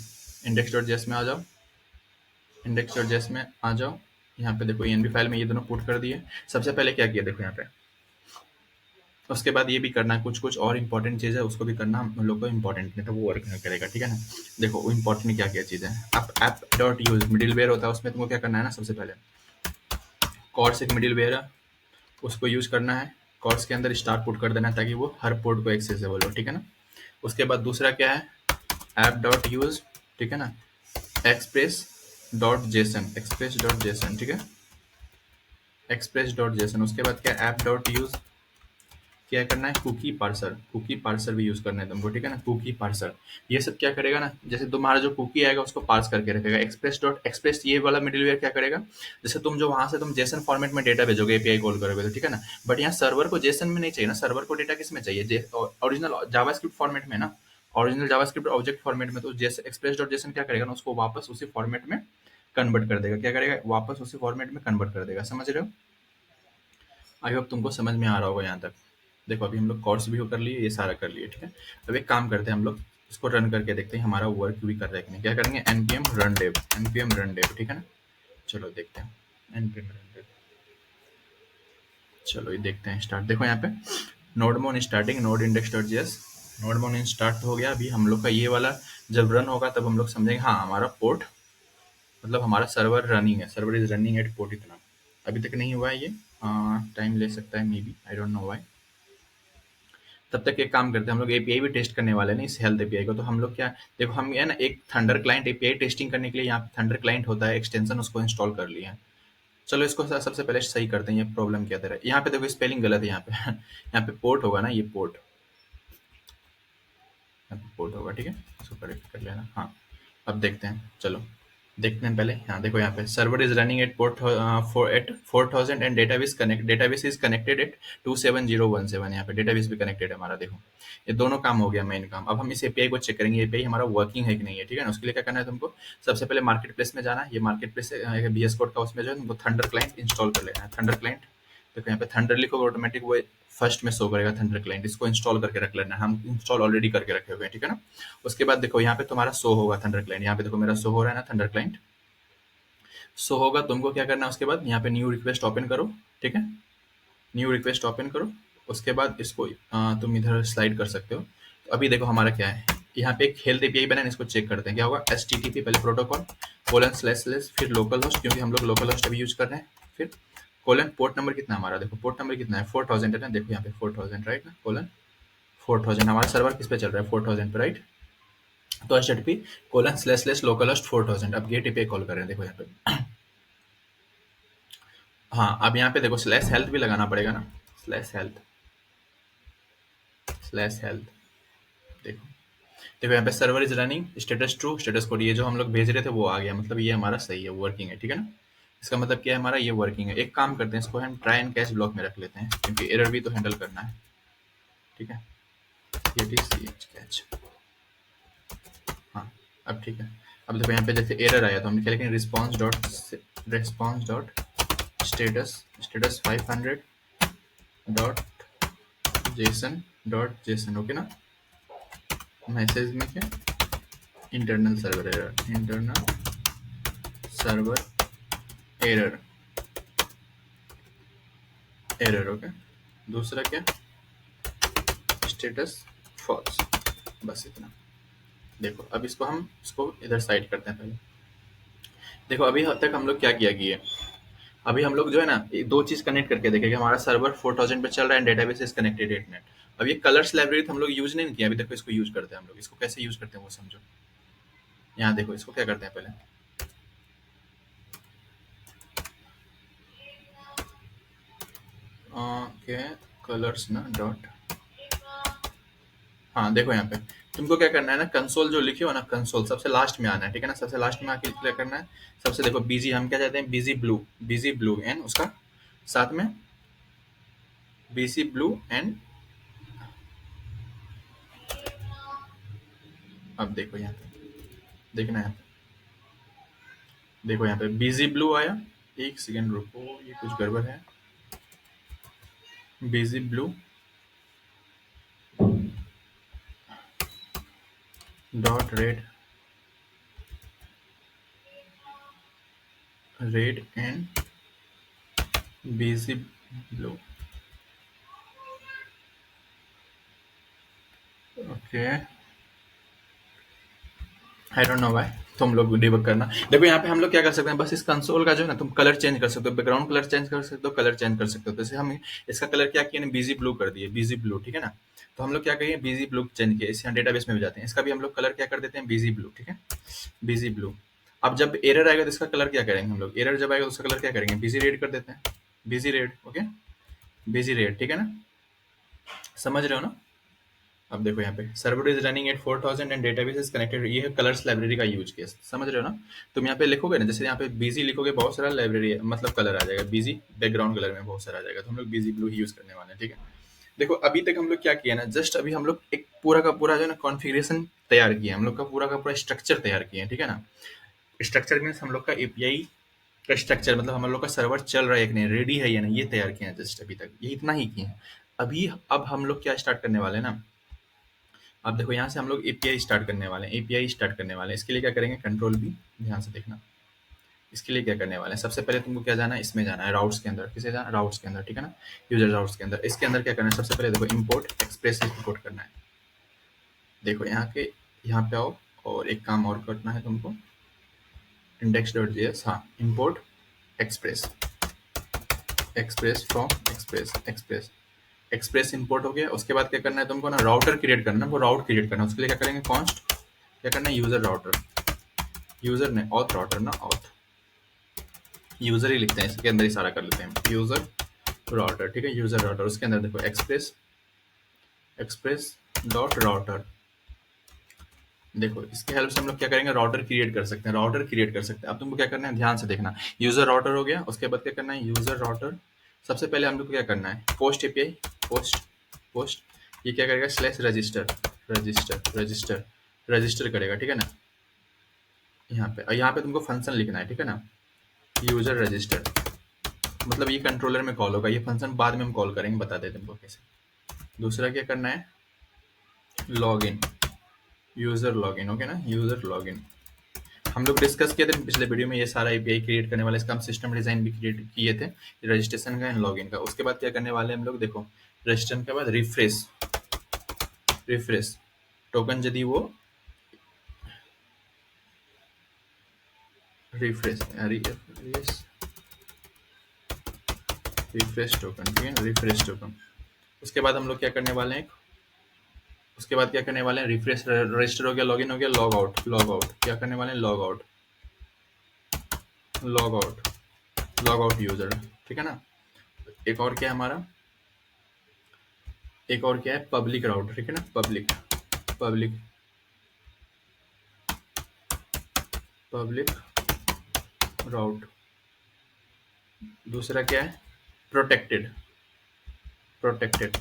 इंडेक्स डॉट जेएस में आ जाओ, इंडेक्स डॉट जेएस में आ जाओ। यहाँ पे देखो env फाइल में ये दोनों पुट कर दिए। सबसे पहले क्या किया, देखो यहाँ पे, उसके बाद ये भी करना है, कुछ कुछ और इंपॉर्टेंट चीज़ है उसको भी करना, हम लोग को इंपॉर्टेंट नहीं तो वो वर्क नहीं करेगा, ठीक है ना। देखो वो इंपॉर्टेंट क्या क्या चीज़ है, अब app dot use middleware होता है, उसमें तुमको क्या करना है ना, सबसे पहले कॉर्ड्स एक मिडिल वेयर है, उसको यूज करना है, कॉर्ड्स के अंदर स्टार पुट कर देना है ताकि वो हर पोर्ट को एक्सेसिबल हो, ठीक है ना। उसके बाद दूसरा क्या है, ऐप डॉट यूज, ठीक है ना, express dot JSON, express dot JSON, ठीक है, एक्सप्रेस डॉट जेसन। उसके बाद क्या, ऐप डॉट यूज, क्या करना है, कुकी पार्सर, कुकी पार्सर भी यूज करना है तुमको, ठीक है ना, कुकी पार्सर। ये सब क्या करेगा ना, जैसे तुम्हारा जो कुकी आएगा उसको पार्स करके रखेगा। एक्सप्रेस डॉट एक्सप्रेस, ये वाला मिडिलवेयर क्या करेगा, जैसे तुम जो वहां से तुम जेसन फॉर्मेट में डेटा भेजोगे एपीआई कॉल करोगे तो, ठीक है ना, बट यहाँ सर्वर को जेसन में नहीं चाहिए ना, सर्वर को डेटा किस में चाहिए, ओरिजिनल जावास्क्रिप्ट फॉर्मेट में ना, ओरिजिनल जावास्क्रिप्ट ऑब्जेक्ट फॉर्मेट में। तो जैसे एक्सप्रेस डॉट जेसन क्या करेगा ना, उसको वापस उसी फॉर्मेट में कन्वर्ट कर देगा, क्या करेगा, वापस उसी फॉर्मेट में कन्वर्ट कर देगा, समझ रहे हो। आई होप तुमको समझ में आ रहा होगा यहाँ तक। देखो अभी हम लोग कोर्स भी कर लिए, ये सारा कर लिए, ठीक है। अब एक काम करते हैं, हम लोग इसको रन करके देखते हैं हमारा वर्क भी कर रहा है कि नहीं। क्या करेंगे, npm run dev, npm run dev, ठीक है ना। चलो देखते हैं, npm run dev, चलो ये देखते हैं स्टार्ट। देखो यहाँ पे नोडमोन starting node index dot JS, नोडमोन start हो गया। अभी हम लोग का ये वाला जब रन होगा तब हम लोग समझेंगे हाँ हमारा पोर्ट, मतलब हमारा सर्वर रनिंग है, server is running at port इतना। अभी तक नहीं हुआ है ये, टाइम ले सकता है may be, I don't know why. तब तक एक काम करते हैं, हम लोग एपीआई भी टेस्ट करने वाले हैं ना इस हेल्थ एपीआई को। तो हम लोग क्या, देखो हम ये ना एक थंडर क्लाइंट एपीआई टेस्टिंग करने के लिए यहाँ पे थंडर क्लाइंट होता है एक्सटेंशन, उसको इंस्टॉल कर लिया है। चलो इसको सबसे पहले सही करते हैं, ये प्रॉब्लम क्या था, यहाँ पे देखो स्पेलिंग गलत है यहाँ पे यहाँ पे पोर्ट होगा ना, ये पोर्ट, यहाँ पे पोर्ट होगा, ठीक है, इसको करेक्ट कर लेना। हाँ, अब देखते हैं, चलो देखते हैं पहले। यहाँ देखो यहाँ पे server is running at port at 4000 and database is connected at 27017। यहाँ पे डेटाबेस भी कनेक्टेड है हमारा, देखो ये दोनों काम हो गया मेन काम। अब हम इस एपीआई को चेक करेंगे, एपीआई हमारा वर्किंग है कि नहीं है, ठीक है ना। उसके लिए क्या करना है तुमको, सबसे पहले मार्केट प्लेस में जाना है, ये मार्केट प्लेस बीएस कोड का, उसमें जो है तुमको थंडर क्लाइंट इंस्टॉल कर लेना है, थंडर क्लाइंट। देखो यहाँ पे थंडर लिखोगे ऑटोमेटिक वो फर्स्ट में शो करेगा थंडर क्लाइंट, इसको इंस्टॉल करके रख लेना है, हम इंस्टॉल ऑलरेडी करके रखे हुए हैं, ठीक है ना। उसके बाद देखो यहाँ पे तुम्हारा शो होगा थंडर क्लाइंट, यहाँ पे देखो मेरा शो हो रहा है ना थंडर क्लाइंट, शो होगा। तुमको क्या करना है, उसके बाद यहाँ पे न्यू रिक्वेस्ट ओपन करो, ठीक है, न्यू रिक्वेस्ट ओपन करो। उसके बाद इसको तुम इधर स्लाइड कर सकते हो। तो अभी देखो हमारा क्या है, यहाँ पे एक हेल्थ एपीआई बना है, इसको चेक करते हैं क्या होगा। HTTP पहले प्रोटोकॉल कोलन स्लैश स्लैश फिर लोकल होस्ट, क्योंकि हम लोग लोकल होस्ट अभी यूज कर रहे हैं, फिर कोलन पोर्ट नंबर कितना हमारा, देखो पोर्ट नंबर कितना है 4000 है ना, देखो यहाँ पे 4000 राइट ना, कोलन 4000 हमारा सर्वर किस पे चल रहा है 4000 पे राइट। तो HTTP colon slash slash local host 4000, अब गेट एपीआई कॉल कर रहे हैं देखो यहाँ पे। हाँ अब यहाँ पे देखो स्लैश हेल्थ भी लगाना पड़ेगा ना, स्लैश हेल्थ देखो, देखो यहाँ पे server is running status true status code, ये जो हम लोग भेज रहे थे वो आ गया, मतलब ये हमारा सही है वर्किंग है, ठीक है ना। इसका मतलब क्या है हमारा ये वर्किंग है। एक काम करते हैं, इसको हम ट्राई एंड कैच ब्लॉक में रख लेते हैं, क्योंकि एरर भी तो हैंडल करना है, ठीक है। ये भी कैच, हाँ अब ठीक है। अब देखो यहाँ पे जैसे एरर आया तो हमने क्या लिखा, response dot status status 500 dot JSON okay ना। मैसेज में क्या, इंटरनल सर्वर एरर ओके। दूसरा क्या, स्टेटस फॉल्स, बस इतना। देखो अब इसको इधर साइड करते हैं पहले। देखो अभी तक हम लोग क्या किया कि अभी हम लोग जो है ना ये दो चीज कनेक्ट करके देखेंगे, हमारा सर्वर 4000 पे चल रहा है, डेटाबेस इज कनेक्टेड नेट। अब ये कलर्स लाइब्रेरी हम लोग यूज नहीं किया अभी तक, इसको यूज करते हैं हम लोग। इसको कैसे यूज करते हैं वो समझो। यहाँ देखो इसको क्या करते हैं पहले, ओके कलर्स ना डॉट, हाँ देखो यहाँ पे तुमको क्या करना है ना, कंसोल जो लिखे हो ना, कंसोल सबसे लास्ट में आना है, ठीक है ना। सबसे लास्ट में आके क्या करना है, सबसे देखो बीजी, हम क्या चाहते हैं बीजी ब्लू एंड उसका साथ में बीसी ब्लू एंड, अब देखो यहाँ पे देखना है, देखो यहाँ पे बीजी ब्लू आया, एक सेकेंड रुको ये कुछ गड़बड़ है। BG blue dot red and BG blue okay, I don't know why, तुम लोग डिबग करना। देखो यहाँ पे हम लोग क्या कर सकते हैं, बस इस कंसोल का जो है ना तुम कलर चेंज कर सकते हो, बैकग्राउंड कलर चेंज कर सकते हो, कलर चेंज कर सकते हो। जैसे हम इसका कलर क्या किया ना, बीजी ब्लू कर दिए, बीजी ब्लू, ठीक है ना। तो हम लोग क्या करिए, बीजी ब्लू चेंज किया, इसे यहाँ डेटाबेस में भी जाते हैं, इसका भी हम लोग कलर क्या कर देते हैं, बीजी ब्लू, ठीक है, बीजी ब्लू। अब जब एरर आएगा तो इसका कलर क्या करेंगे हम लोग, एरर जब आएगा तो उसका कलर क्या करेंगे, बीजी रेड कर देते हैं, बीजी रेड ओके, बीजी रेड, ठीक है ना, समझ रहे हो ना। अब देखो यहाँ पे server is running eight 4000 and database is connected, ये है कलर्स लाइब्रेरी का यूज केस, समझ रहे हो ना। तुम यहाँ पे लिखोगे ना, जैसे यहाँ पे बीजी लिखोगे बहुत सारा लाइब्रेरी मतलब कलर आ जाएगा, बीजी बैकग्राउंड कलर में बहुत सारा आ जाएगा, तो हम लोग बीजी ब्लू ही यूज करने वाले हैं, ठीक है। देखो अभी तक हम लोग क्या किया ना, जस्ट अभी हम लोग एक पूरा का पूरा जो है ना कॉन्फ़िगरेशन तैयार किया, हम लोग का पूरा स्ट्रक्चर तैयार किया है, ठीक है ना। स्ट्रक्चर मीन्स हम लोग का एपीआई का स्ट्रक्चर, मतलब हम लोग का सर्वर चल रहा है कि नहीं, रेडी है या नहीं, ये तैयार किया है जस्ट अभी तक, ये इतना ही किए हैं अभी। अब हम लोग क्या स्टार्ट करने वाले हैं ना, अब देखो यहाँ से हम लोग एपीआई स्टार्ट करने वाले हैं, एपीआई स्टार्ट करने वाले हैं। इसके लिए क्या करेंगे, कंट्रोल बी, ध्यान से देखना। इसके लिए क्या करने वाले हैं, सबसे पहले तुमको क्या जाना है, इसमें जाना है राउट्स के अंदर, किसे जाना, राउट्स के अंदर, ठीक है ना, यूजर राउट्स के अंदर। इसके अंदर क्या करना है, सबसे पहले देखो इंपोर्ट एक्सप्रेस इंपोर्ट करना है। देखो यहाँ पे आओ, और एक काम और करना है तुमको, index.js, हाँ इंपोर्ट एक्सप्रेस, एक्सप्रेस इंपोर्ट हो गया। उसके बाद क्या करना है तुमको ना, राउटर क्रिएट करना है, वो राउट क्रिएट करना है। उसके लिए क्या करेंगे, कॉन्स्ट क्या करना है, यूजर राउटर, यूजर ने ऑथ राउटर ना, ऑथ यूजर ही लिखते हैं, इसके अंदर ही सारा कर लेते हैं, यूजर राउटर, ठीक है, यूजर राउटर। उसके अंदर देखो एक्सप्रेस डॉट राउटर, देखो इसके हेल्प से हम लोग क्या करेंगे, राउटर क्रिएट कर सकते हैं, राउटर क्रिएट कर सकते हैं। अब तुमको क्या करना है, ध्यान से देखना, यूजर राउटर हो गया। उसके बाद क्या करना है, यूजर राउटर, सबसे पहले हम लोग को क्या करना है, पोस्ट एपीआई, पोस्ट ये क्या करेगा, स्लैश रजिस्टर करेगा, ठीक है ना। यहाँ पे तुमको फंक्शन लिखना है, ठीक है ना, यूजर रजिस्टर, मतलब ये कंट्रोलर में कॉल होगा, ये फंक्शन बाद में हम कॉल करेंगे, बता देते तुमको कैसे। दूसरा क्या करना है, लॉगिन, यूजर लॉगिन, ओके ना, यूजर लॉगिन। हम लोग डिस्कस किए थे पिछले वीडियो में, ये सारा एपीआई क्रिएट करने वाला, इसका हम सिस्टम डिजाइन भी क्रिएट किए थे, रजिस्ट्रेशन का एंड लॉगिन का। उसके बाद क्या करने वाले हम लोग, देखो रजिस्ट्रेशन के बाद रिफ्रेश टोकन, यदि वो रिफ्रेश रिफ्रेश टोकन, ठीक है, रिफ्रेश टोकन। उसके बाद हम लोग क्या करने वाले हैं, उसके बाद क्या करने वाले हैं, रिफ्रेश रजिस्टर हो गया, लॉगिन हो गया, लॉग आउट क्या करने वाले हैं, log out log out user, ठीक है ना। एक और क्या है हमारा, एक और क्या है, पब्लिक राउट, ठीक है ना, पब्लिक पब्लिक राउट। दूसरा क्या है, प्रोटेक्टेड प्रोटेक्टेड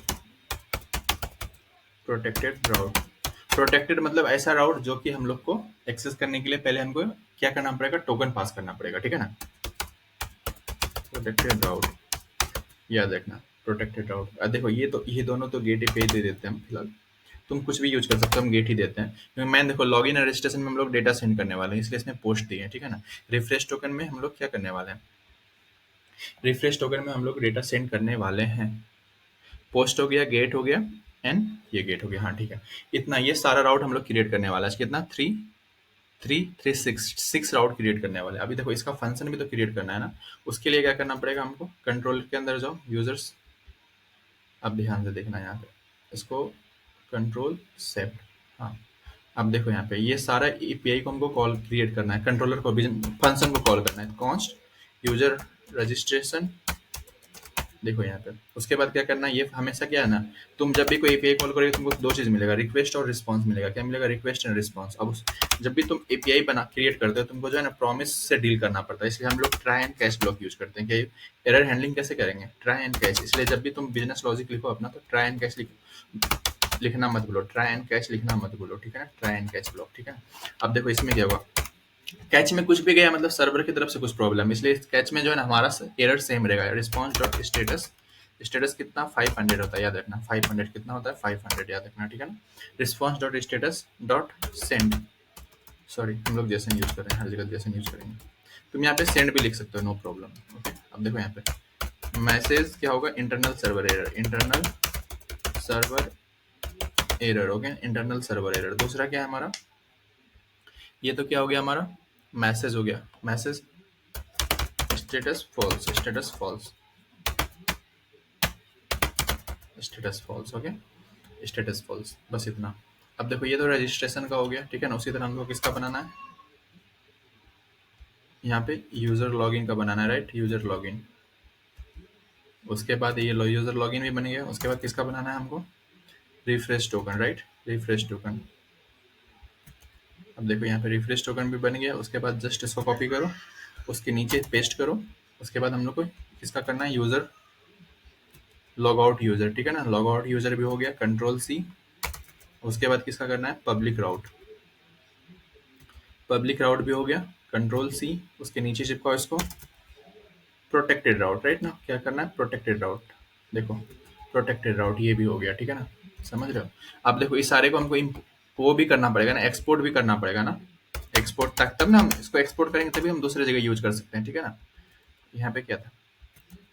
प्रोटेक्टेड राउट। प्रोटेक्टेड मतलब ऐसा राउट जो कि हम लोग को एक्सेस करने के लिए पहले हमको क्या करना पड़ेगा, टोकन पास करना पड़ेगा, ठीक है ना। प्रोटेक्टेड राउट, याद रखना, प्रोटेक्टेड राउट। देखो ये दोनों तो गेट पे दे देते हैं हम फिलहाल, तुम कुछ भी यूज कर सकते हो, हम गेट ही देते हैं क्योंकि मैं देखो लॉगिन और रजिस्ट्रेशन में हम लोग डेटा सेंड करने वाले हैं, इसलिए इसमें पोस्ट दिए हैं, ठीक है ना। रिफ्रेश टोकन में हम लोग क्या करने वाले हैं, रिफ्रेश टोकन में हम लोग डेटा सेंड करने वाले हैं। पोस्ट हो गया, गेट हो गया, एंड ये गेट हो गया, हाँ ठीक है। इतना ये सारा राउट हम लोग क्रिएट करने वाला है, कितना, थ्री थ्री थ्री सिक्स राउट क्रिएट करने वाले हैं। अभी देखो इसका फंक्शन भी तो क्रिएट करना है ना, उसके लिए क्या करना पड़ेगा हमको, कंट्रोल के अंदर जाओ, यूजर्स, अब ध्यान से देखना यहाँ पे, इसको कंट्रोल सेट, हाँ। अब देखो यहाँ पे ये सारा एपीआई को हमको कॉल क्रिएट करना है, कंट्रोलर को फंक्शन को कॉल करना है, कॉन्स्ट यूजर रजिस्ट्रेशन, देखो यहाँ पे। उसके बाद क्या करना है, ये हमेशा क्या है ना, तुम जब भी कोई एपीआई कॉल करोगे तुमको दो चीज मिलेगा, रिक्वेस्ट और रिस्पांस मिलेगा। क्या मिलेगा, रिक्वेस्ट एंड रिस्पांस। अब जब भी तुम एपीआई बना क्रिएट करते हो तुमको जो है ना प्रॉमिस से डील करना पड़ता है, इसलिए हम लोग try and catch block use करते हैं। कि एरर हैंडलिंग कैसे करेंगे, ट्राई एंड कैच। इसलिए जब भी तुम बिजनेस लॉजिक लिखो अपना तो ट्राई एंड कैच लिखना मत बोलो, ट्राई एंड कैच लिखना मत बोलो, ठीक है ना, ट्राई एंड कैच ब्लॉक, ठीक है। अब देखो इसमें क्या हुआ, कैच में कुछ भी गया मतलब सर्वर की तरफ से कुछ प्रॉब्लम, इसलिए कैच में जो है ना हमारा एरर सेम रहेगा, रिस्पॉन्स डॉट स्टेटस, स्टेटस कितना 500 होता है, याद रखना 500 कितना होता है, 500 याद रखना, ठीक है ना। Response dot status dot send, sorry हम लोग जेसन यूज कर रहे हैं, हर जगह जेसन यूज करेंगे, तुम यहाँ पे सेंड भी लिख सकते हो, नो प्रॉब्लम, ओके। अब देखो यहाँ पे मैसेज क्या होगा, internal server error, internal server error, okay, internal server error. दूसरा क्या है हमारा, ये तो क्या हो गया हमारा, मैसेज हो गया, message status false, status false, status false, okay, status false, बस इतना। अब देखो ये तो रजिस्ट्रेशन का हो गया, ठीक है ना। उसी तरह हमको किसका बनाना है, यहाँ पे यूजर लॉगिन का बनाना है, राइट, यूजर लॉगिन। उसके बाद ये यूजर लॉगिन भी बन गया, उसके बाद किसका बनाना है हमको, refresh token, right, refresh token. अब देखो यहाँ पे रिफ्रेश टोकन भी बन गया, उसके बाद जस्ट इसको कॉपी करो, उसके नीचे पेस्ट करो। उसके बाद हम लोग को किसका करना है, यूजर लॉग आउट यूजर, ठीक है ना, लॉग आउट यूजर भी हो गया, कंट्रोल सी। उसके बाद किसका करना है, पब्लिक राउट, पब्लिक राउट भी हो गया, कंट्रोल सी। उसके नीचे चिपकाओ इसको, प्रोटेक्टेड राउट, राइट ना, क्या करना है, प्रोटेक्टेड राउट, देखो प्रोटेक्टेड राउट ये भी हो गया, ठीक है ना, समझ रहे हो। अब देखो इस सारे को हमको वो भी करना पड़ेगा ना, एक्सपोर्ट भी करना पड़ेगा ना, एक्सपोर्ट तक तब ना हम इसको एक्सपोर्ट करेंगे तभी हम दूसरे जगह यूज कर सकते हैं, ठीक है ना। यहाँ पे क्या था,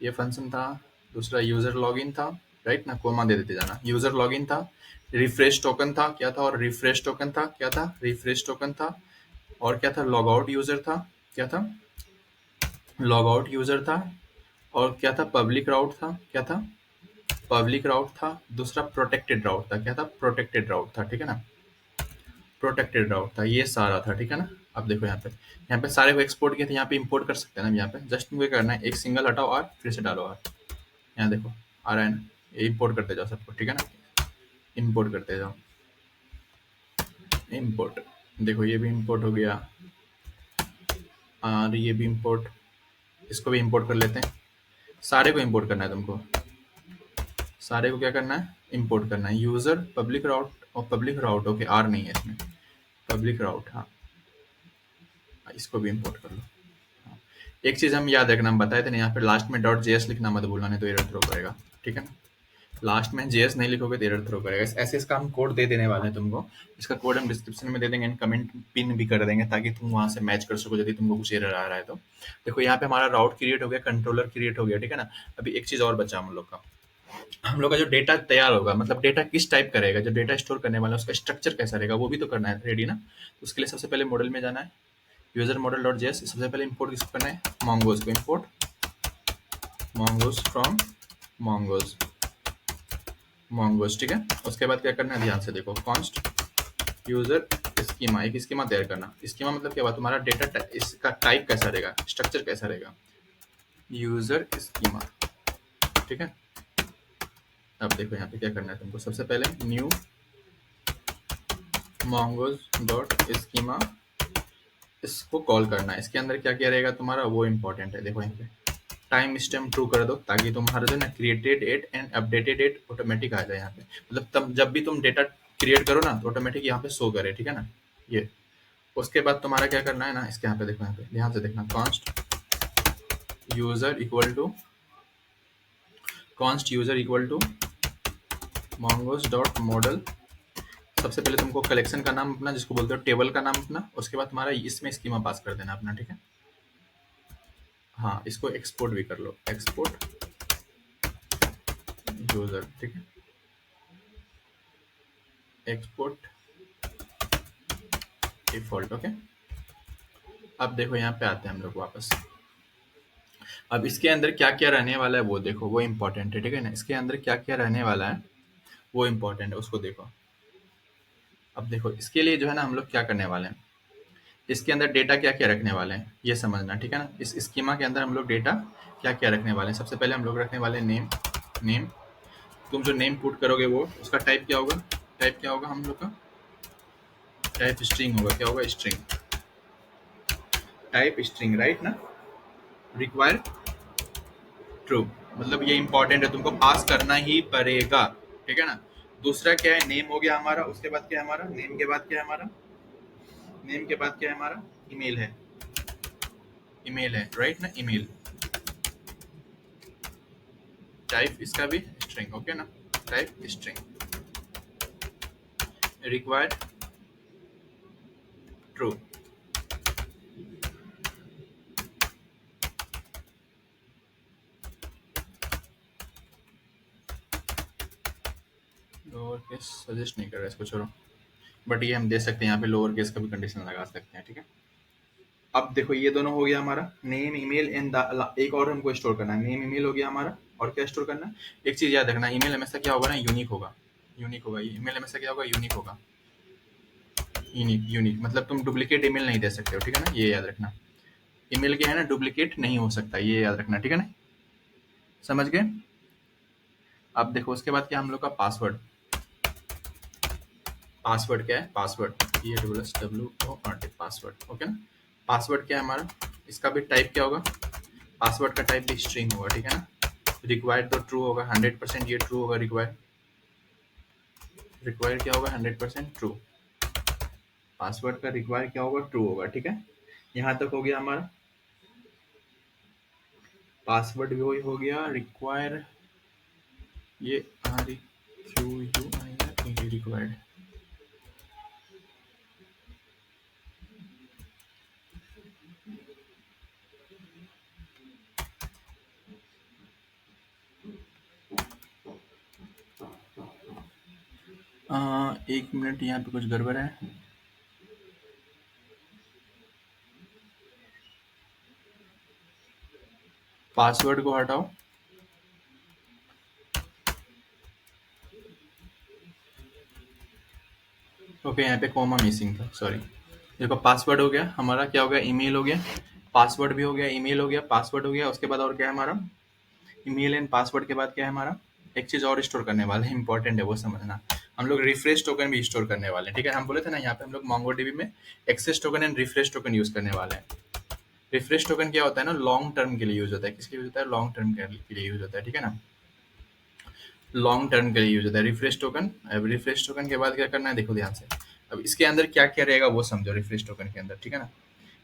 ये फंक्शन था, दूसरा यूजर लॉगिन था, राइट ना, कोमा दे देते जाना, यूजर लॉगिन था, रिफ्रेश टोकन था, क्या था, और रिफ्रेश टोकन था, क्या था, रिफ्रेश टोकन था, और क्या था, लॉग आउट यूजर था, क्या था, लॉग आउट यूजर था, और क्या था, पब्लिक राउट था, क्या था, पब्लिक राउट था। दूसरा प्रोटेक्टेड राउट था, क्या था, प्रोटेक्टेड राउट था, ठीक है ना, प्रोटेक्टेड राउट था, ये सारा था, ठीक है ना। अब देखो यहाँ पे सारे को एक्सपोर्ट किया था, यहाँ पे इंपोर्ट कर सकते हैं ना, यहाँ पे जस्ट मुझे करना है, एक सिंगल हटाओ आर, फिर से डालो आर, यहाँ देखो आ रहा है ना, ये इंपोर्ट करते जाओ सबको, ठीक है ना, इंपोर्ट करते जाओ, इंपोर्ट, देखो ये भी इंपोर्ट हो गया, और ये भी इंपोर्ट, इसको भी इंपोर्ट कर लेते हैं। सारे को इंपोर्ट करना है तुमको, सारे को क्या करना है, इंपोर्ट करना है, यूजर पब्लिक राउट, और पब्लिक राउट, ओके, आर नहीं है इसमें, पब्लिक राउट, हाँ, इसको भी इंपोर्ट कर लो। हाँ। एक चीज हम याद रखना, हम बताए थे ना, यहाँ पे लास्ट में डॉट जेएस लिखना मत भूलना, नहीं तो एरर थ्रो करेगा, ठीक है ना। लास्ट में जेएस नहीं लिखोगे तो एरर थ्रो करेगा। ऐसे इसका हम कोड दे देने वाले हैं तुमको, इसका कोड हम डिस्क्रिप्शन में दे देंगे, कमेंट पिन भी कर देंगे ताकि तुम वहां से मैच कर सको यदि तुमको कुछ एरर आ रहा है तो। देखो यहाँ पे हमारा राउट क्रिएट हो गया, कंट्रोलर क्रिएट हो गया, ठीक है ना। अभी एक चीज और बचा हम लोग का, हम लोग का जो डेटा तैयार होगा, मतलब डेटा किस टाइप का रहेगा, जो डेटा स्टोर करने वाला है उसका स्ट्रक्चर कैसा रहेगा, वो भी तो करना है रेडी ना। तो उसके लिए सबसे पहले मॉडल में जाना है, यूजर मॉडल डॉट जेएस, सबसे पहले इंपोर्ट किसको करना है, mongoose को, इंपोर्ट mongoose फ्रॉम mongoose, ठीक है। उसके बाद क्या करना है, ध्यान से देखो, कॉन्स्ट यूजर स्कीमा, एक स्कीमा तैयार करना। स्कीमा मतलब क्या हुआ, तुम्हारा डेटा इसका टाइप कैसा रहेगा, स्ट्रक्चर कैसा रहेगा, यूजर स्कीमा, ठीक है। अब देखो यहाँ पे क्या करना है तुमको, सबसे पहले न्यू mongoose डॉट स्कीमा, इसको कॉल करना है। इसके अंदर क्या क्या रहेगा तुम्हारा, वो इंपॉर्टेंट है। देखो यहाँ पे टाइम स्टैम्प ट्रू कर दो, ताकि तुम्हारा जो ना created at and updated at automatic आ जाए यहाँ पे, मतलब तब जब भी तुम डेटा क्रिएट करो ना तो ऑटोमेटिक यहाँ पे शो करे, ठीक है ना ये। उसके बाद तुम्हारा क्या करना है ना, इसके यहाँ पे देखो, यहाँ पे ध्यान से देखना, const user equal to mongoose dot model. सबसे पहले तुमको कलेक्शन का नाम अपना, जिसको बोलते हो टेबल का नाम अपना, उसके बाद तुम्हारा इसमें स्कीमा पास कर देना अपना, ठीक है। हाँ, इसको एक्सपोर्ट भी कर लो, एक्सपोर्ट यूजर, ठीक है, एक्सपोर्ट डिफॉल्ट, ओके। अब देखो यहाँ पे आते हैं हम लोग वापस। अब इसके अंदर क्या क्या रहने वाला है वो देखो, वो इम्पोर्टेंट है, ठीक है ना। इसके अंदर क्या क्या रहने वाला है वो इम्पोर्टेंट है, उसको देखो। अब देखो इसके लिए जो है ना हम लोग क्या करने वाले हैं, इसके अंदर डेटा क्या क्या रखने वाले हैं ये समझना, ठीक है ना। इस स्कीमा के अंदर हम लोग डेटा क्या क्या रखने वाले हैं, सबसे पहले हम लोग रखने वाले हैं नेम। तुम जो नेम पुट करोगे वो उसका टाइप क्या होगा, हम लोग का टाइप स्ट्रिंग होगा, क्या होगा, स्ट्रिंग, टाइप स्ट्रिंग, राइट ना। रिक्वायर ट्रू, मतलब ये इंपॉर्टेंट है, तुमको पास करना ही पड़ेगा, ठीक है ना। दूसरा क्या है, नेम हो गया हमारा। उसके बाद क्या है हमारा, नेम के बाद क्या है हमारा, ईमेल है, राइट ना, ईमेल। टाइप इसका भी स्ट्रिंग, ओके ना, type string, required true. Lower case suggest नहीं कर रहा, इसको छोड़ो, बट ये हम दे सकते हैं, यहाँ पे लोअर केस का भी कंडीशन लगा सकते हैं, ठीक है। अब देखो ये दोनों हो गया हमारा, नेम ईमेल एंड एक और हमको स्टोर करना है, नेम ईमेल हो गया हमारा, और क्या स्टोर करना है, एक चीज याद रखना, ईमेल हमेशा क्या होगा ना, यूनिक होगा, ईमेल हमेशा क्या होगा, यूनिक होगा, यूनिक मतलब तुम डुप्लीकेट ईमेल नहीं दे सकते हो, ठीक है ना, ये याद रखना। ईमेल क्या है ना, डुप्लीकेट नहीं हो सकता, ये याद रखना, ठीक है ना, समझ गए। अब देखो उसके बाद क्या हम लोग का पासवर्ड, क्या है, पासवर्ड, ओके ना। पासवर्ड क्या है हमारा, इसका भी टाइप क्या होगा, पासवर्ड का टाइप भी स्ट्रिंग होगा, ठीक है ना। रिक्वायर्ड तो ट्रू होगा, 100% ये ट्रू होगा, रिक्वायर्ड क्या होगा, 100% ट्रू। पासवर्ड का रिक्वायर क्या होगा, ट्रू होगा, ठीक है। यहाँ तक हो गया हमारा, पासवर्ड भी वही हो गया, रिक्वायर ये रिक्वायर्ड। एक मिनट, यहाँ पे कुछ गड़बड़ है, पासवर्ड को हटाओ, ओके। यहाँ पे कॉमा मिसिंग था, सॉरी। देखो पासवर्ड हो गया हमारा, क्या हो गया, ईमेल हो गया, पासवर्ड भी हो गया, ईमेल हो गया, पासवर्ड हो गया। उसके बाद और क्या है हमारा, ईमेल एंड पासवर्ड के बाद क्या है हमारा, एक चीज और स्टोर करने वाले हैं, इंपॉर्टेंट है वो समझना, हम लोग रिफ्रेश टोकन भी स्टोर करने वाले हैं, ठीक है। हम बोले थे ना यहाँ पे हम लोग मोंगोडीबी में access token and refresh token use करने वाले हैं। रिफ्रेश टोकन क्या होता है ना, लॉन्ग टर्म के लिए यूज होता है, किसके लिए यूज होता है, लॉन्ग टर्म के लिए यूज होता है, ठीक है ना, लॉन्ग टर्म के लिए यूज होता है रिफ्रेश टोकन। अब रिफ्रेश टोकन के बाद क्या करना है, देखो ध्यान से, अब इसके अंदर क्या क्या रहेगा वो समझो, रिफ्रेश टोकन के अंदर, ठीक है ना।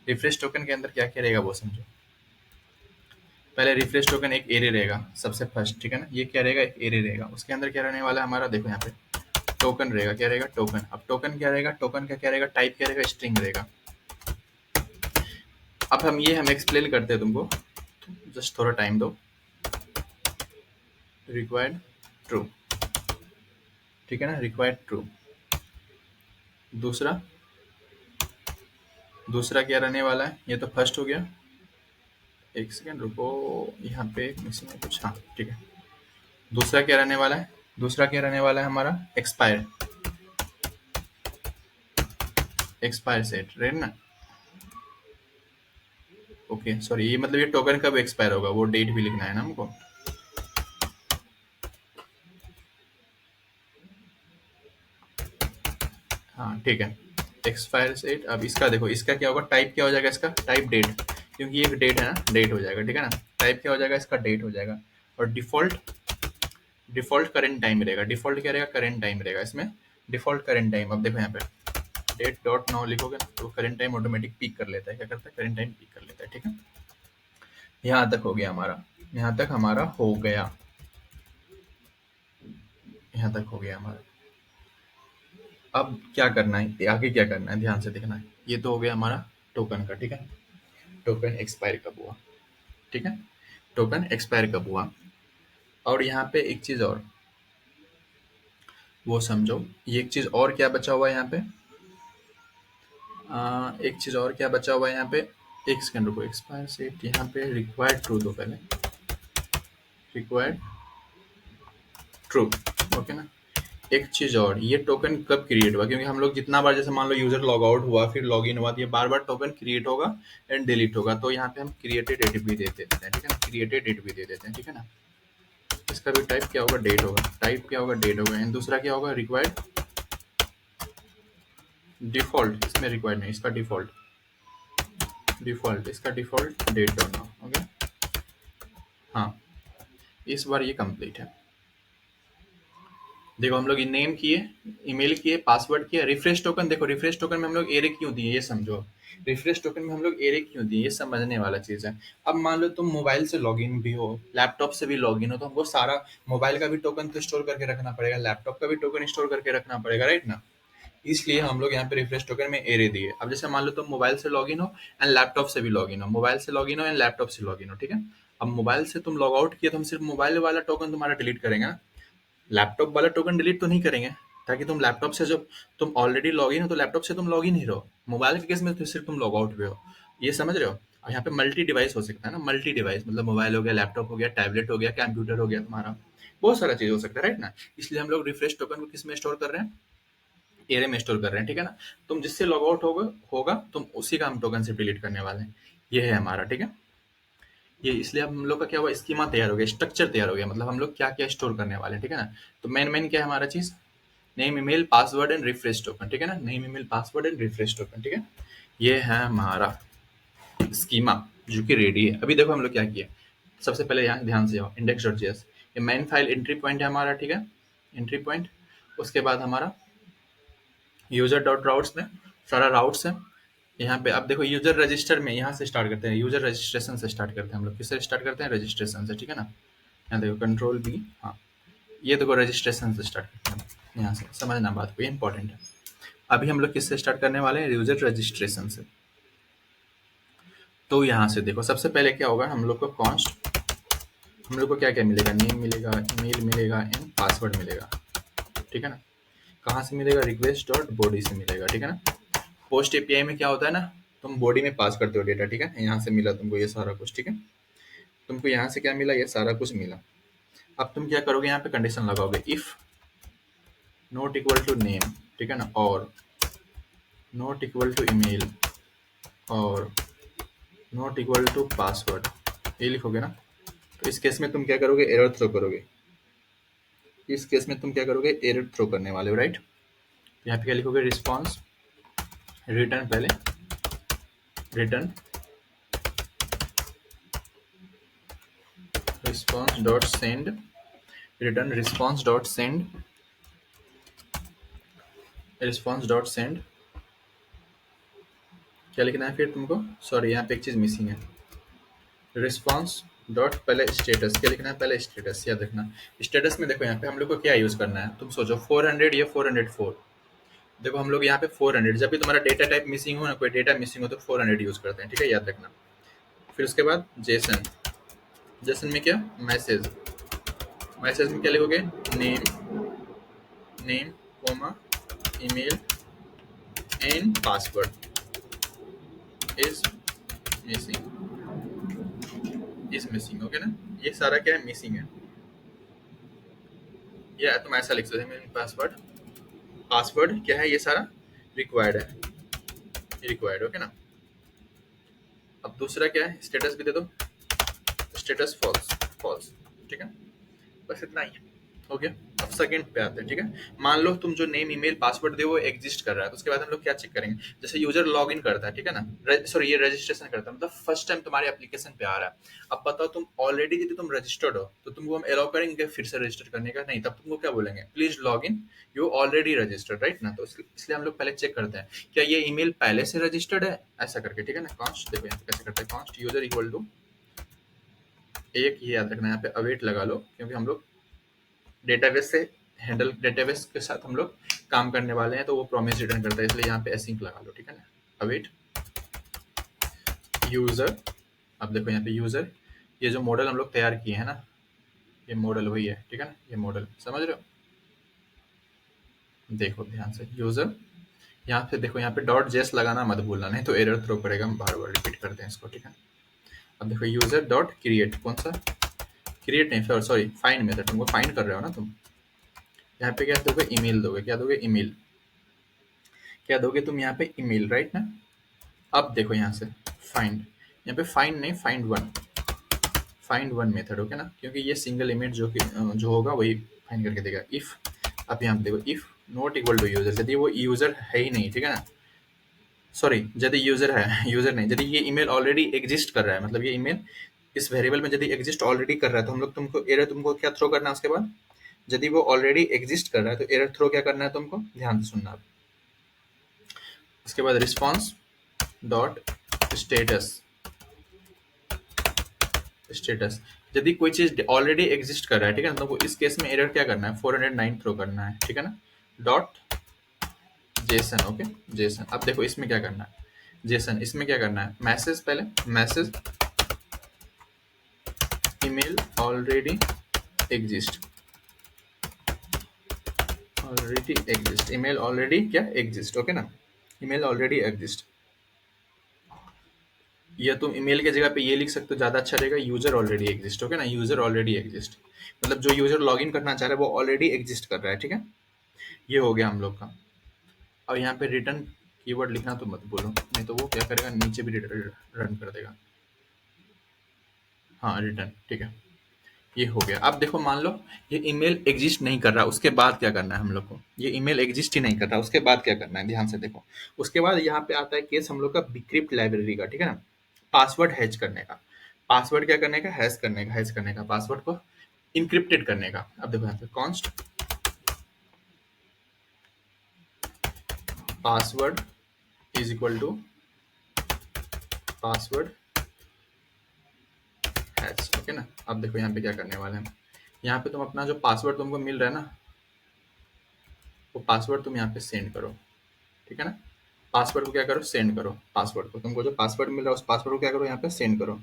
रिफ्रेश टोकन के अंदर क्या क्या रहेगा वो समझो। पहले रिफ्रेश टोकन एक एरे रहेगा सबसे फर्स्ट, ठीक है ना, ये क्या रहेगा, एक एरे रहेगा। उसके अंदर क्या रहने वाला है हमारा, देखो यहाँ पे टोकन रहेगा, क्या रहेगा, टोकन। अब टोकन क्या रहेगा, टोकन का क्या रहेगा, टाइप क्या रहेगा, स्ट्रिंग रहेगा। अब हम एक्सप्लेन करते हैं तुमको, जस्ट थोड़ा टाइम दो। रिक्वायर्ड ट्रू, ठीक है ना, रिक्वायर्ड ट्रू। दूसरा दूसरा क्या रहने वाला है, ये तो फर्स्ट हो गया। एक सेकेंड रुको, यहाँ पे मिसिंग है कुछ, हाँ ठीक है। दूसरा क्या रहने वाला है, दूसरा क्या रहने वाला है हमारा, एक्सपायर, एक्सपायर सेट राइट ना। ओके सॉरी, ये मतलब ये टोकन कब एक्सपायर होगा वो डेट भी लिखना है ना हमको। हाँ ठीक है, एक्सपायर सेट। अब इसका देखो, इसका क्या होगा, टाइप क्या हो जाएगा इसका, टाइप डेट, क्योंकि ये एक डेट है ना, डेट हो जाएगा ठीक है ना। टाइप क्या हो जाएगा इसका, डेट हो जाएगा। और डिफॉल्ट, डिफॉल्ट करेंट टाइम रहेगा। डिफॉल्ट क्या रहेगा, करेंट टाइम रहेगा इसमें, डिफॉल्ट करेंट टाइम। अब देखो यहाँ पे डेट डॉट नाउ लिखोगे ना तो करेंट टाइम ऑटोमेटिक पिक कर लेता है, क्या करता है, करेंट टाइम पिक कर लेता है ठीक है। यहाँ तक हो गया हमारा, यहाँ तक हमारा हो गया, यहाँ तक हो गया हमारा। अब क्या करना है, आगे क्या करना है, ध्यान से देखना है। ये तो हो गया हमारा टोकन का ठीक है, टोकन एक्सपायर कब हुआ, ठीक है, टोकन एक्सपायर कब हुआ। और यहाँ पे एक चीज और, वो समझो, ये एक चीज और क्या बचा हुआ है यहाँ पे, एक चीज और क्या बचा हुआ है यहाँ पे, एक सेकंड रुको, एक्सपायर सेट यहाँ पे रिक्वायर्ड ट्रू दो पहले, रिक्वायर्ड ट्रू, ओके ना। एक चीज और, ये टोकन कब क्रिएट हुआ, क्योंकि हम लोग जितना बार, जैसे मान लो यूजर लॉग आउट हुआ फिर लॉग इन हुआ, तो ये बार बार टोकन क्रिएट होगा एंड डिलीट होगा, तो यहाँ पे हम क्रिएटेड डेट भी दे देते हैं ठीक है ना, क्रिएटेड डेट भी दे देते हैं ठीक है ना। इसका भी टाइप क्या होगा, डेट होगा, टाइप क्या होगा, डेट होगा। एंड दूसरा क्या होगा, रिक्वायर्ड डिफॉल्ट, इसमें रिक्वायर्ड नहीं, इसका डिफॉल्ट, डिफॉल्ट इसका डिफॉल्ट डेट होना, ओके। हाँ, इस बार ये कंप्लीट है। देखो हम लोग नेम किए, ईमेल किए, पासवर्ड किया, रिफ्रेश टोकन। देखो रिफ्रेश टोकन में हम लोग एरे क्यों दिए ये समझो, रिफ्रेश टोकन में हम लोग एरे क्यों दिए ये समझने वाला चीज है। अब मान लो तुम मोबाइल से लॉगिन भी हो, लैपटॉप से भी लॉगिन हो, तो हमको सारा मोबाइल का भी टोकन तो स्टोर करके रखना पड़ेगा, लैपटॉप का भी टोकन स्टोर करके रखना पड़ेगा राइट ना। इसलिए हम लोग यहाँ पे रिफ्रेश टोकन में एरे दिए। अब जैसे मान लो तुम मोबाइल से लॉगिन हो एंड लैपटॉप से भी लॉगिन हो, मोबाइल से लॉगिन हो एंड लैपटॉप से लॉगिन हो, ठीक है। अब मोबाइल से तुम लॉग आउट किए तो हम सिर्फ मोबाइल वाला टोकन तुम्हारा डिलीट करेंगे ना, लैपटॉप वाला टोकन डिलीट तो नहीं करेंगे, ताकि तुम लैपटॉप से, जब तुम ऑलरेडी लॉग इन हो तो लैपटॉप से तुम लॉग इन ही रहो, मोबाइल के केस में तो सिर्फ तुम लॉग आउट हुए हो, ये समझ रहे हो। और यहाँ पे मल्टी डिवाइस हो सकता है ना, मल्टी डिवाइस मतलब मोबाइल हो गया, लैपटॉप हो गया, टैबलेट हो गया, कंप्यूटर हो गया तुम्हारा, बहुत सारा चीज हो सकता है राइट ना। इसलिए हम लोग रिफ्रेश टोकन को किस में स्टोर कर रहे हैं, एरे में स्टोर कर रहे हैं ठीक है ना। तुम जिससे लॉग आउट होगा होगा तुम उसी का हम टोकन से डिलीट करने वाले हैं, ये है हमारा ठीक है। ये इसलिए अब हम लोग का क्या हुआ, स्कीमा तैयार हो गया, स्ट्रक्चर तैयार हो गया, मतलब हम लोग क्या क्या स्टोर करने वाले हैं ठीक है ना। तो मेन मेन क्या है हमारा चीज, name email password and refresh token ठीक है ना, name email password and refresh token ठीक है। ये है हमारा स्कीमा जो कि रेडी है। अभी देखो हम लोग क्या किया, सबसे पहले यहाँ ध्यान से आओ, इंडेक्स डॉट जेएस, ये मेन फाइल एंट्री पॉइंट है हमारा ठीक है, एंट्री पॉइंट। उसके बाद हमारा यूजर डॉट राउट्स में सारा राउट्स है। यहाँ पे अब देखो यूजर रजिस्टर में, यहाँ से स्टार्ट करते हैं, यूजर रजिस्ट्रेशन से स्टार्ट करते हैं हम लोग, किससे स्टार्ट करते हैं, रजिस्ट्रेशन से ठीक है ना। यहाँ देखो कंट्रोल बी, हाँ ये देखो रजिस्ट्रेशन से स्टार्ट करते हैं, यहाँ से समझना बात को, इंपॉर्टेंट है। अभी हम लोग किससे स्टार्ट करने वाले हैं, यूजर रजिस्ट्रेशन से। तो यहाँ से देखो सबसे पहले क्या होगा, हम लोग को कॉन्स्ट, हम लोग को क्या क्या मिलेगा, नेम मिलेगा, ईमेल मिलेगा एंड पासवर्ड मिलेगा ठीक है ना। कहाँ से मिलेगा, रिक्वेस्ट डॉट बॉडी से मिलेगा ठीक है ना। पोस्ट एपीआई में क्या होता है ना, तुम बॉडी में पास करते हो डेटा ठीक है, यहाँ से मिला तुमको ये सारा कुछ ठीक है, तुमको यहाँ से क्या मिला, ये सारा कुछ मिला। अब तुम क्या करोगे, यहाँ पे कंडीशन लगाओगे, if not equal to name ठीक है ना, और नॉट इक्वल टू ईमेल, और नॉट इक्वल टू पासवर्ड, ये लिखोगे ना। तो इस केस में तुम क्या करोगे, एरर थ्रो करोगे, इस केस में तुम क्या करोगे, एरर थ्रो करने वाले हो राइट। यहाँ पे क्या लिखोगे, रिस्पॉन्स रिटर्न, पहले return response dot send, return response dot send, response dot send, क्या लिखना है फिर तुमको, सॉरी यहाँ पे एक चीज मिसिंग है, रिस्पॉन्स डॉट पहले स्टेटस, क्या लिखना है, पहले स्टेटस, याद रखना। स्टेटस में देखो यहाँ पे हम लोग को क्या यूज करना है, तुम सोचो 400 या 404। देखो हम लोग यहाँ पे 400, जब भी तुम्हारा डेटा टाइप मिसिंग हो ना, कोई डेटा मिसिंग हो तो 400 यूज करते हैं ठीक है, याद रखना। फिर उसके बाद जेसन, जेसन में क्या, मैसेज, मैसेज में क्या लिखोगे, name, name comma email and password, is missing, is missing, okay ना। ये सारा क्या है, मिसिंग है। ये तुम ऐसा लिख सकते हो, पासवर्ड, पासवर्ड क्या है, ये सारा रिक्वायर्ड है, रिक्वायर्ड, ओके ना। अब दूसरा क्या है, स्टेटस भी दे दो, स्टेटस फॉल्स, फॉल्स, ठीक है। बस इतना ही हो गया। अब सेकंड पे आते हैं, ठीक है। मान लो तुम जो नेम ईमेल पासवर्ड दे वो एग्जिस्ट कर रहा है, तो उसके बाद हम लोग क्या चेक करेंगे, जैसे यूजर लॉग इन करता है, ठीक है ना, सॉरी ये रजिस्ट्रेशन करता है, मतलब फर्स्ट टाइम तुम्हारे एप्लीकेशन पे आ रहा है। अब बताओ तुम ऑलरेडी यदि तुम रजिस्टर्ड हो तो तुमको हम अलाउ करेंगे फिर से रजिस्टर करने का, नहीं, तब तुमको क्या बोलेंगे, please log in, you already registered, right ना। तो इसलिए हम लोग पहले चेक करते हैं क्या ये ईमेल पहले से रजिस्टर्ड है, ऐसा करके, ठीक है ना। कॉन्स्ट देखो यहाँ पे कैसे करते हैं, कॉन्स्ट यूजर इक्वल टू एक, ये याद रखना यहाँ पे अवेट लगा लो, क्योंकि हम लोग डेटाबेस से हैंडल, डेटाबेस के साथ हम लोग काम करने वाले हैं, तो वो प्रॉमिस रिटर्न करता है, इसलिए यहाँ पे एसिंक लगा लो, ठीक है ना। अवेट यूजर, अब देखो यहाँ पे यूजर, ये जो मॉडल हम लोग तैयार किए हैं ना, ये मॉडल वही है, ठीक है ना, ये मॉडल समझ रहे हो। देखो ध्यान से, यूजर यहाँ पे देखो, यहाँ पे डॉट जेस लगाना मत भूलना, नहीं तो एरर थ्रो करेगा, हम बार बार रिपीट करते हैं इसको, ठीक है। अब देखो यूजर डॉट क्रिएट, कौन सा क्रिएट नहीं, सॉरी फाइंड मेथड, तुमको फाइंड कर रहे हो ना तुम, यहाँ पे क्या दोगे, ईमेल दोगे, क्या दोगे, ईमेल, क्या दोगे तुम यहाँ पे, ईमेल, राइट ना। अब देखो यहाँ से फाइंड, यहाँ पे फाइंड नहीं, find one, find one method, okay ना, क्योंकि ये सिंगल इमेज जो कि जो होगा वही फाइंड करके देगा। इफ, अब यहाँ पे देखो, if not equal to user, यदि वो यूजर है ही नहीं, ठीक है ना, सॉरी यदि यूजर है, यूजर नहीं, यदि ये ईमेल ऑलरेडी एग्जिस्ट कर रहा है, मतलब ये ईमेल इस वेरिएबल में यदि एग्जिस्ट ऑलरेडी कर रहा है, तो हम लोग तुमको एरर, तुमको क्या थ्रो करना है उसके बाद, यदि वो ऑलरेडी एग्जिस्ट कर रहा है तो एरर थ्रो क्या करना है तुमको, ध्यान से सुनना। उसके बाद रिस्पॉन्स डॉट स्टेटस, स्टेटस यदि कोई चीज ऑलरेडी एग्जिस्ट कर रहा है, ठीक है ना, तो इस केस में एरर क्या करना है, 409 थ्रो करना है, ठीक है ना, डॉट जेसन, ओके जेसन। अब देखो इसमें क्या करना है, जेसन इसमें क्या करना है, मैसेज, पहले message email already exist, already exist, email already क्या एग्जिस्ट, ओके ना, ईमेल ऑलरेडी एग्जिस्ट। या तुम ईमेल की जगह पे ये लिख सकते हो, ज्यादा अच्छा रहेगा, यूजर ऑलरेडी एग्जिस्ट, ओके ना, यूजर ऑलरेडी एग्जिस्ट, मतलब जो यूजर लॉगिन करना चाह रहा है वो ऑलरेडी एग्जिस्ट कर रहा है, ठीक है। ये हो गया हम लोग का। और यहाँ पे रिटर्न कीवर्ड लिखना तो मत बोलो, नहीं तो वो क्या करेगा, नीचे भी रन कर देगा। हाँ रिटर्न, ठीक है, ये हो गया। अब देखो मान लो ये ईमेल एग्जिस्ट नहीं कर रहा, उसके बाद क्या करना है हम लोग को, ये ईमेल एग्जिस्ट ही नहीं कर रहा, उसके बाद क्या करना है, ध्यान से देखो। उसके बाद यहाँ पे आता है केस हम लोग का बिक्रिप्ट लाइब्रेरी का, ठीक है ना, पासवर्ड हैश करने का, पासवर्ड क्या करने का, हैश करने का, हैश करने का, पासवर्ड को इनक्रिप्टेड करने का। अब देखो यहाँ पे const password is equal to password hash, okay ना। अब देखो यहाँ पे क्या करने वाले हैं, यहाँ पे तुम अपना जो पासवर्ड तुमको मिल रहा है ना, वो पासवर्ड तुम यहाँ पे सेंड करो, ठीक है ना। पासवर्ड को क्या करो, सेंड करो, पासवर्ड को, तुमको जो पासवर्ड मिल रहा है उस पासवर्ड को क्या करो, यहाँ पे सेंड करो।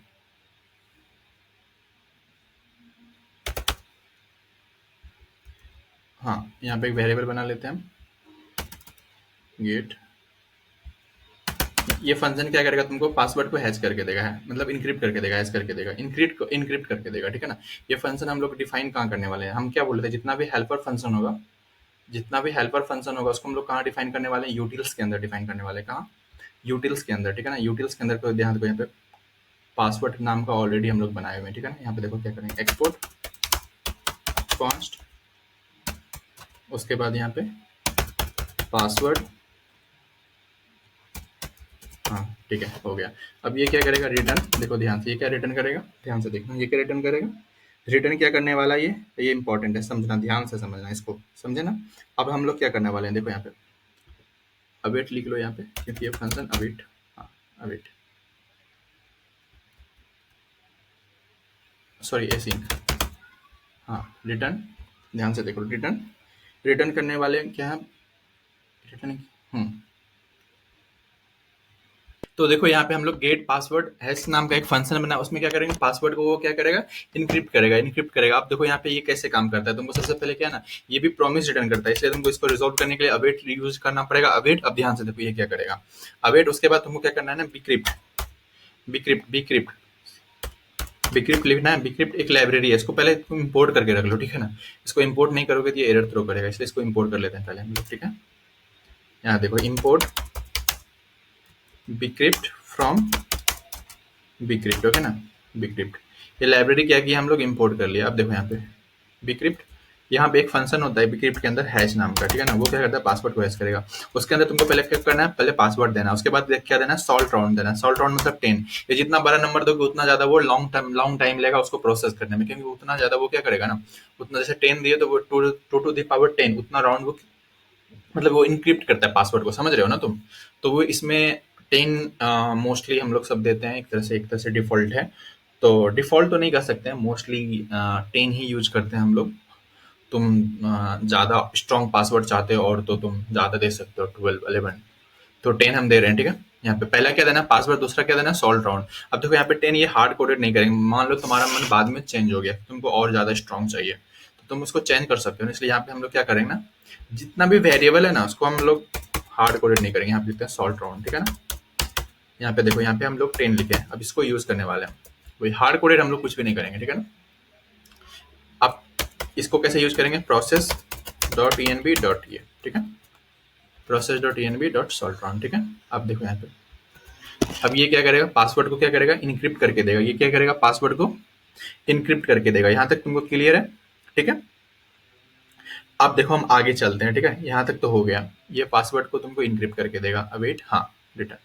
हाँ यहाँ पे एक वेरिएबल बना लेते हैं हम, गेट, ये फंक्शन क्या करेगा, तुमको पासवर्ड को हैश करके देगा, है मतलब इनक्रिप्ट करके देगा, हैश करके देगा, इनक्रिप्ट करके देगा, ठीक है ना। ये फंक्शन हम लोग डिफाइन कहाँ करने वाले हैं, हम क्या बोल रहे थे, जितना भी हेल्पर फंक्शन होगा, जितना भी हेल्पर फंक्शन होगा उसको हम लोग कहाँ डिफाइन करने वाले हैं, यूटिल्स के अंदर डिफाइन करने वाले हैं, कहाँ, यूटिल्स के अंदर, ठीक है ना। यूटिल्स के अंदर को ध्यान दो, यहाँ पे पासवर्ड नाम का ऑलरेडी हम लोग बनाए हुए हैं, ठीक है ना। यहाँ पे देखो क्या करेंगे, एक्सपोर्ट कॉन्स्ट, उसके बाद यहाँ पे पासवर्ड, हाँ ठीक है हो गया। अब ये क्या करेगा, रिटर्न, देखो ध्यान से, ये क्या रिटर्न करेगा, ध्यान से देखना, ये क्या रिटर्न करेगा, रिटर्न क्या करने वाला है, ये इंपॉर्टेंट है, समझना, ध्यान से समझना इसको, समझे ना। अब हम लोग क्या करने वाले हैं, देखो यहाँ पे अवेट लिख लो यहाँ पे, क्योंकि ये फंक्शन अवेट, हाँ अवेट, सॉरी एसिंक, हाँ रिटर्न, ध्यान से देखो, रिटर्न, रिटर्न करने वाले क्या है, रिटर्न, तो देखो यहाँ पे हम लोग गेट पासवर्ड हैश नाम का एक फंक्शन बना, उसमें क्या करेंगे, पासवर्ड को वो क्या करेगा, इनक्रिप्ट करेगा, इनक्रिप्ट करेगा। अब देखो यहाँ पे ये कैसे काम करता है, तुमको सबसे पहले क्या है ना, ये भी प्रॉमिस रिटर्न करता है, इसलिए तुमको इसको रिजॉल्व करने के लिए अवेट यूज करना पड़ेगा, अवेट। अब ध्यान से देखो ये क्या करेगा, अवेट, उसके बाद तुमको क्या करना है ना, बिक्रिप्ट, बिक्रिप्ट बिक्रिप्ट लिखना है। बिक्रिप्ट एक लाइब्रेरी है, इसको पहले तुम इंपोर्ट करके रख लो, ठीक है ना। इसको इंपोर्ट नहीं करोगे तो ये एरर थ्रो करेगा, इसलिए इसको इंपोर्ट कर लेते हैं पहले हम लोग, ठीक है। यहाँ देखो import bcrypt from bcrypt, okay ना। बिक्रिप्ट ये लाइब्रेरी क्या की हम लोग इंपोर्ट कर लिया। अब देखो यहाँ पे बिक्रिप्ट, यहाँ पे एक फंक्शन होता है बिक्रिप्ट के अंदर हैश नाम का, ठीक है ना। वो क्या करता है, पासवर्ड को हैश करेगा। उसके अंदर तुमको पहले क्या करना है, पहले पासवर्ड देना है, उसके बाद क्या देना है, सॉल्ट राउंड देना है। सॉल्ट राउंड मतलब 10। ये जितना बड़ा नंबर दोगे उतना ज्यादा वो लॉन्ग टाइम लेगा उसको प्रोसेस करने में, क्योंकि उतना ज्यादा वो क्या करेगा ना, उतना जैसे 10 दिए तो वो टू टू द पावर 10 उतना राउंड वो मतलब वो इनक्रिप्ट करता है पासवर्ड को, समझ रहे हो ना तुम। तो वो इसमें 10 मोस्टली हम लोग सब देते हैं, एक तरह से डिफॉल्ट है। तो डिफॉल्ट तो नहीं कर सकते हैं, मोस्टली 10 ही यूज करते हैं हम लोग। तुम ज़्यादा स्ट्रॉन्ग पासवर्ड चाहते हो और तो तुम ज़्यादा दे सकते हो, 12 11। तो 10 हम दे रहे हैं, ठीक है। यहाँ पे पहला क्या देना है, पासवर्ड। दूसरा क्या देना है, सॉल्ट राउंड। अब देखो यहाँ पे 10 ये हार्ड कोडेड नहीं करेंगे। मान लो तुम्हारा मन बाद में चेंज हो गया, तुमको और ज़्यादा स्ट्रॉन्ग चाहिए तो तुम उसको चेंज कर सकते हो। इसलिए यहाँ पे हम लोग क्या करेंगे ना, जितना भी वेरिएबल है ना उसको हम लोग हार्ड कोडेड नहीं करेंगे। यहाँ पे लिखते हैं सॉल्ट राउंड, ठीक है ना। यहाँ पे देखो, यहाँ पे हम लोग 10 लिखे हैं, अब इसको यूज करने वाले हैं। वही हार्ड कोडेड हम लोग कुछ भी नहीं करेंगे, ठीक है ना। अब इसको कैसे यूज करेंगे, प्रोसेस डॉट env डॉट ये, ठीक है। Process dot env dot salt round, ठीक है। अब देखो यहाँ पे, अब ये क्या करेगा, पासवर्ड को क्या करेगा, इनक्रिप्ट करके देगा। ये क्या करेगा, पासवर्ड को इनक्रिप्ट करके देगा। यहाँ तक तुमको क्लियर है, ठीक है। अब देखो हम आगे चलते हैं, ठीक है। यहाँ तक तो हो गया, ये पासवर्ड को तुमको इनक्रिप्ट करके देगा। अवेट, हाँ, रिटर्न,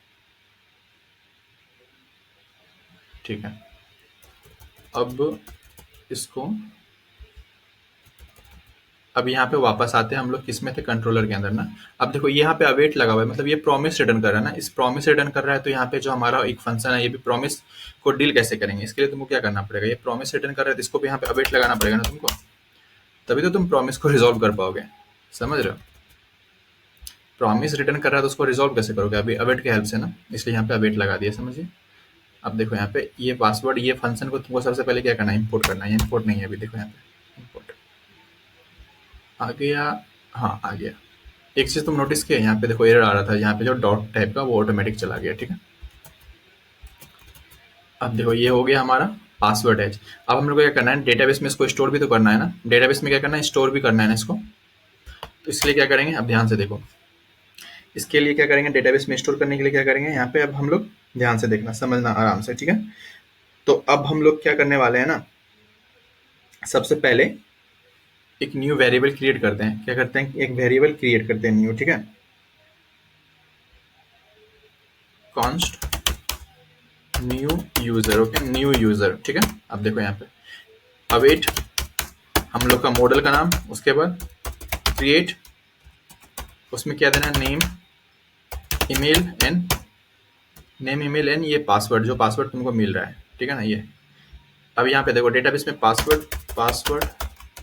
ठीक है। अब इसको, अब यहाँ पे वापस आते हैं हम लोग, किसमें थे, कंट्रोलर के अंदर ना। अब देखो यहाँ पे अवेट लगा हुआ है, मतलब ये प्रॉमिस रिटर्न कर रहा है ना। इस प्रॉमिस रिटर्न कर रहा है तो यहाँ पे जो हमारा एक फंक्शन है, ये भी प्रॉमिस को डील कैसे करेंगे, इसके लिए तुमको क्या करना पड़ेगा, ये प्रॉमिस रिटर्न कर रहा है तो इसको भी यहाँ पे अवेट लगाना पड़ेगा ना तुमको, तभी तो तुम प्रॉमिस को रिजॉल्व कर पाओगे, समझ रहे हो। प्रॉमिस रिटर्न कर रहा है तो उसको रिजॉल्व कैसे करोगे, अभी अवेट की हेल्प से ना, इसलिए यहाँ पे अवेट लगा दिया, समझिए। अब देखो यहाँ पे ये पासवर्ड, ये फंक्शन को तुमको सबसे पहले क्या करना है, इंपोर्ट करना है। इंपोर्ट नहीं है अभी, देखो यहाँ पे इंपोर्ट आ गया, हाँ आ गया। एक चीज तुम नोटिस किया, यहाँ पे देखो एरर आ रहा था, यहाँ पे जो डॉट टाइप का वो ऑटोमेटिक चला गया, ठीक है। अब देखो ये हो गया हमारा पासवर्ड है। अब हम लोग को क्या करना है, डेटाबेस में इसको स्टोर भी तो करना है ना। डेटाबेस में क्या करना है, स्टोर भी करना है ना इसको। तो इसलिए क्या करेंगे, अब ध्यान से देखो, इसके लिए क्या करेंगे, डेटाबेस में स्टोर करने के लिए क्या करेंगे, यहाँ पे अब हम लोग ध्यान से देखना, समझना आराम से, ठीक है। तो अब हम लोग क्या करने वाले हैं ना, सबसे पहले एक न्यू वेरिएबल क्रिएट करते हैं। क्या करते हैं, एक वेरिएबल क्रिएट करते हैं न्यू, ठीक है। Const new user, okay, new user, ठीक है। अब देखो यहाँ पे अवेट हम लोग का मॉडल का नाम, उसके बाद क्रिएट, उसमें क्या देना है, नेम ईमेल एंड ये पासवर्ड, जो पासवर्ड तुमको मिल रहा है, ठीक है ना। ये अब यहाँ पे देखो डेटाबेस में पासवर्ड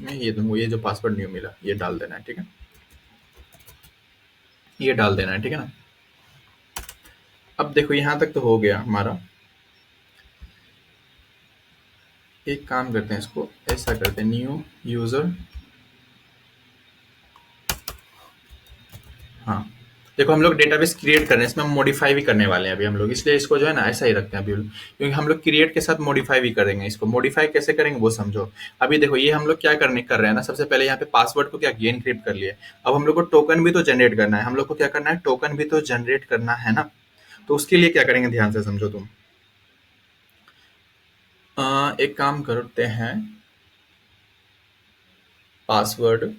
में ये तुमको ये जो पासवर्ड न्यू मिला ये डाल देना है, ठीक है। ये डाल देना है, ठीक है ना। अब देखो यहाँ तक तो हो गया हमारा। एक काम करते हैं, इसको ऐसा करते हैं, न्यू यूजर, हाँ। देखो हम लोग डेटाबेस क्रिएट कर रहे हैं, इसमें हम मॉडिफाई भी करने वाले हैं अभी हम लोग, इसलिए इसको जो है ना ऐसा ही रखते हैं अभी, क्योंकि हम लोग क्रिएट के साथ मॉडिफाई भी करेंगे। इसको मॉडिफाई कैसे करेंगे वो समझो। अभी देखो ये हम लोग क्या कर रहे हैं ना, सबसे पहले यहाँ पे पासवर्ड को क्या किया, इनक्रिप्ट कर लिए। अब हम लोग को टोकन भी तो जनरेट करना है, हम लोग को क्या करना है, टोकन भी तो जनरेट करना है ना। तो उसके लिए क्या करेंगे, ध्यान से समझो तुम। एक काम करते हैं, पासवर्ड,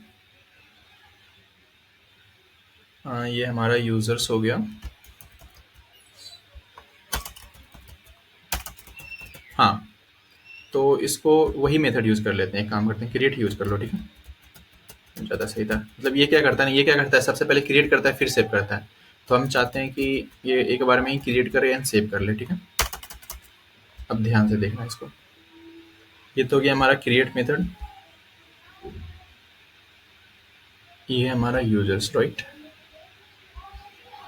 ये हमारा यूजर्स हो गया, हाँ। तो इसको वही मेथड यूज कर लेते हैं, एक काम करते हैं, क्रिएट यूज कर लो, ठीक है, ज़्यादा सही था। मतलब ये क्या करता है ना, ये क्या करता है, सबसे पहले क्रिएट करता है फिर सेव करता है। तो हम चाहते हैं कि ये एक बार में ही क्रिएट करे एंड सेव कर ले, ठीक है। अब ध्यान से देखना इसको, ये तो हो गया हमारा क्रिएट मेथड, ये है हमारा यूजर्स, राइट।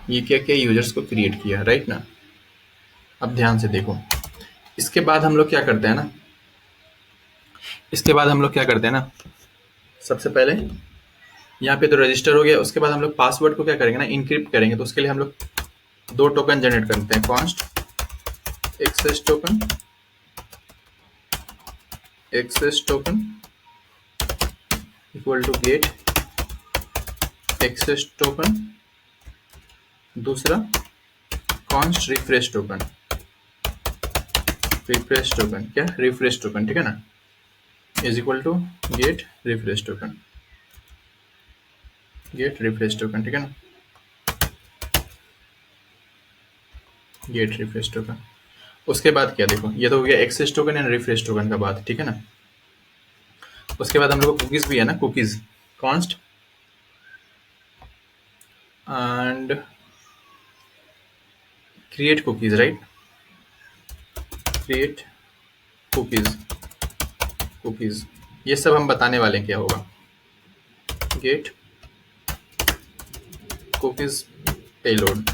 ये क्या क्या यूजर्स को क्रिएट किया, राइट ना। अब ध्यान से देखो, इसके बाद हम लोग क्या करते हैं ना, इसके बाद हम लोग क्या करते हैं ना, सबसे पहले यहाँ पे तो रजिस्टर हो गया। उसके बाद हम लोग पासवर्ड को क्या करेंगे ना, इनक्रिप्ट करेंगे। तो उसके लिए हम लोग दो टोकन जनरेट करते हैं, const access token equal to get access token, दूसरा कॉन्स्ट रिफ्रेश टोकन, क्या रिफ्रेश टोकन, ठीक है ना, is equal to get refresh token, ठीक है ना, गेट रिफ्रेश टोकन। उसके बाद क्या, देखो ये तो हो गया access token and refresh token का बात, ठीक है ना। उसके बाद हम लोग को कुकीज भी है ना, cookies const and create cookies, right, create cookies ये सब हम बताने वाले हैं क्या होगा। Get cookies payload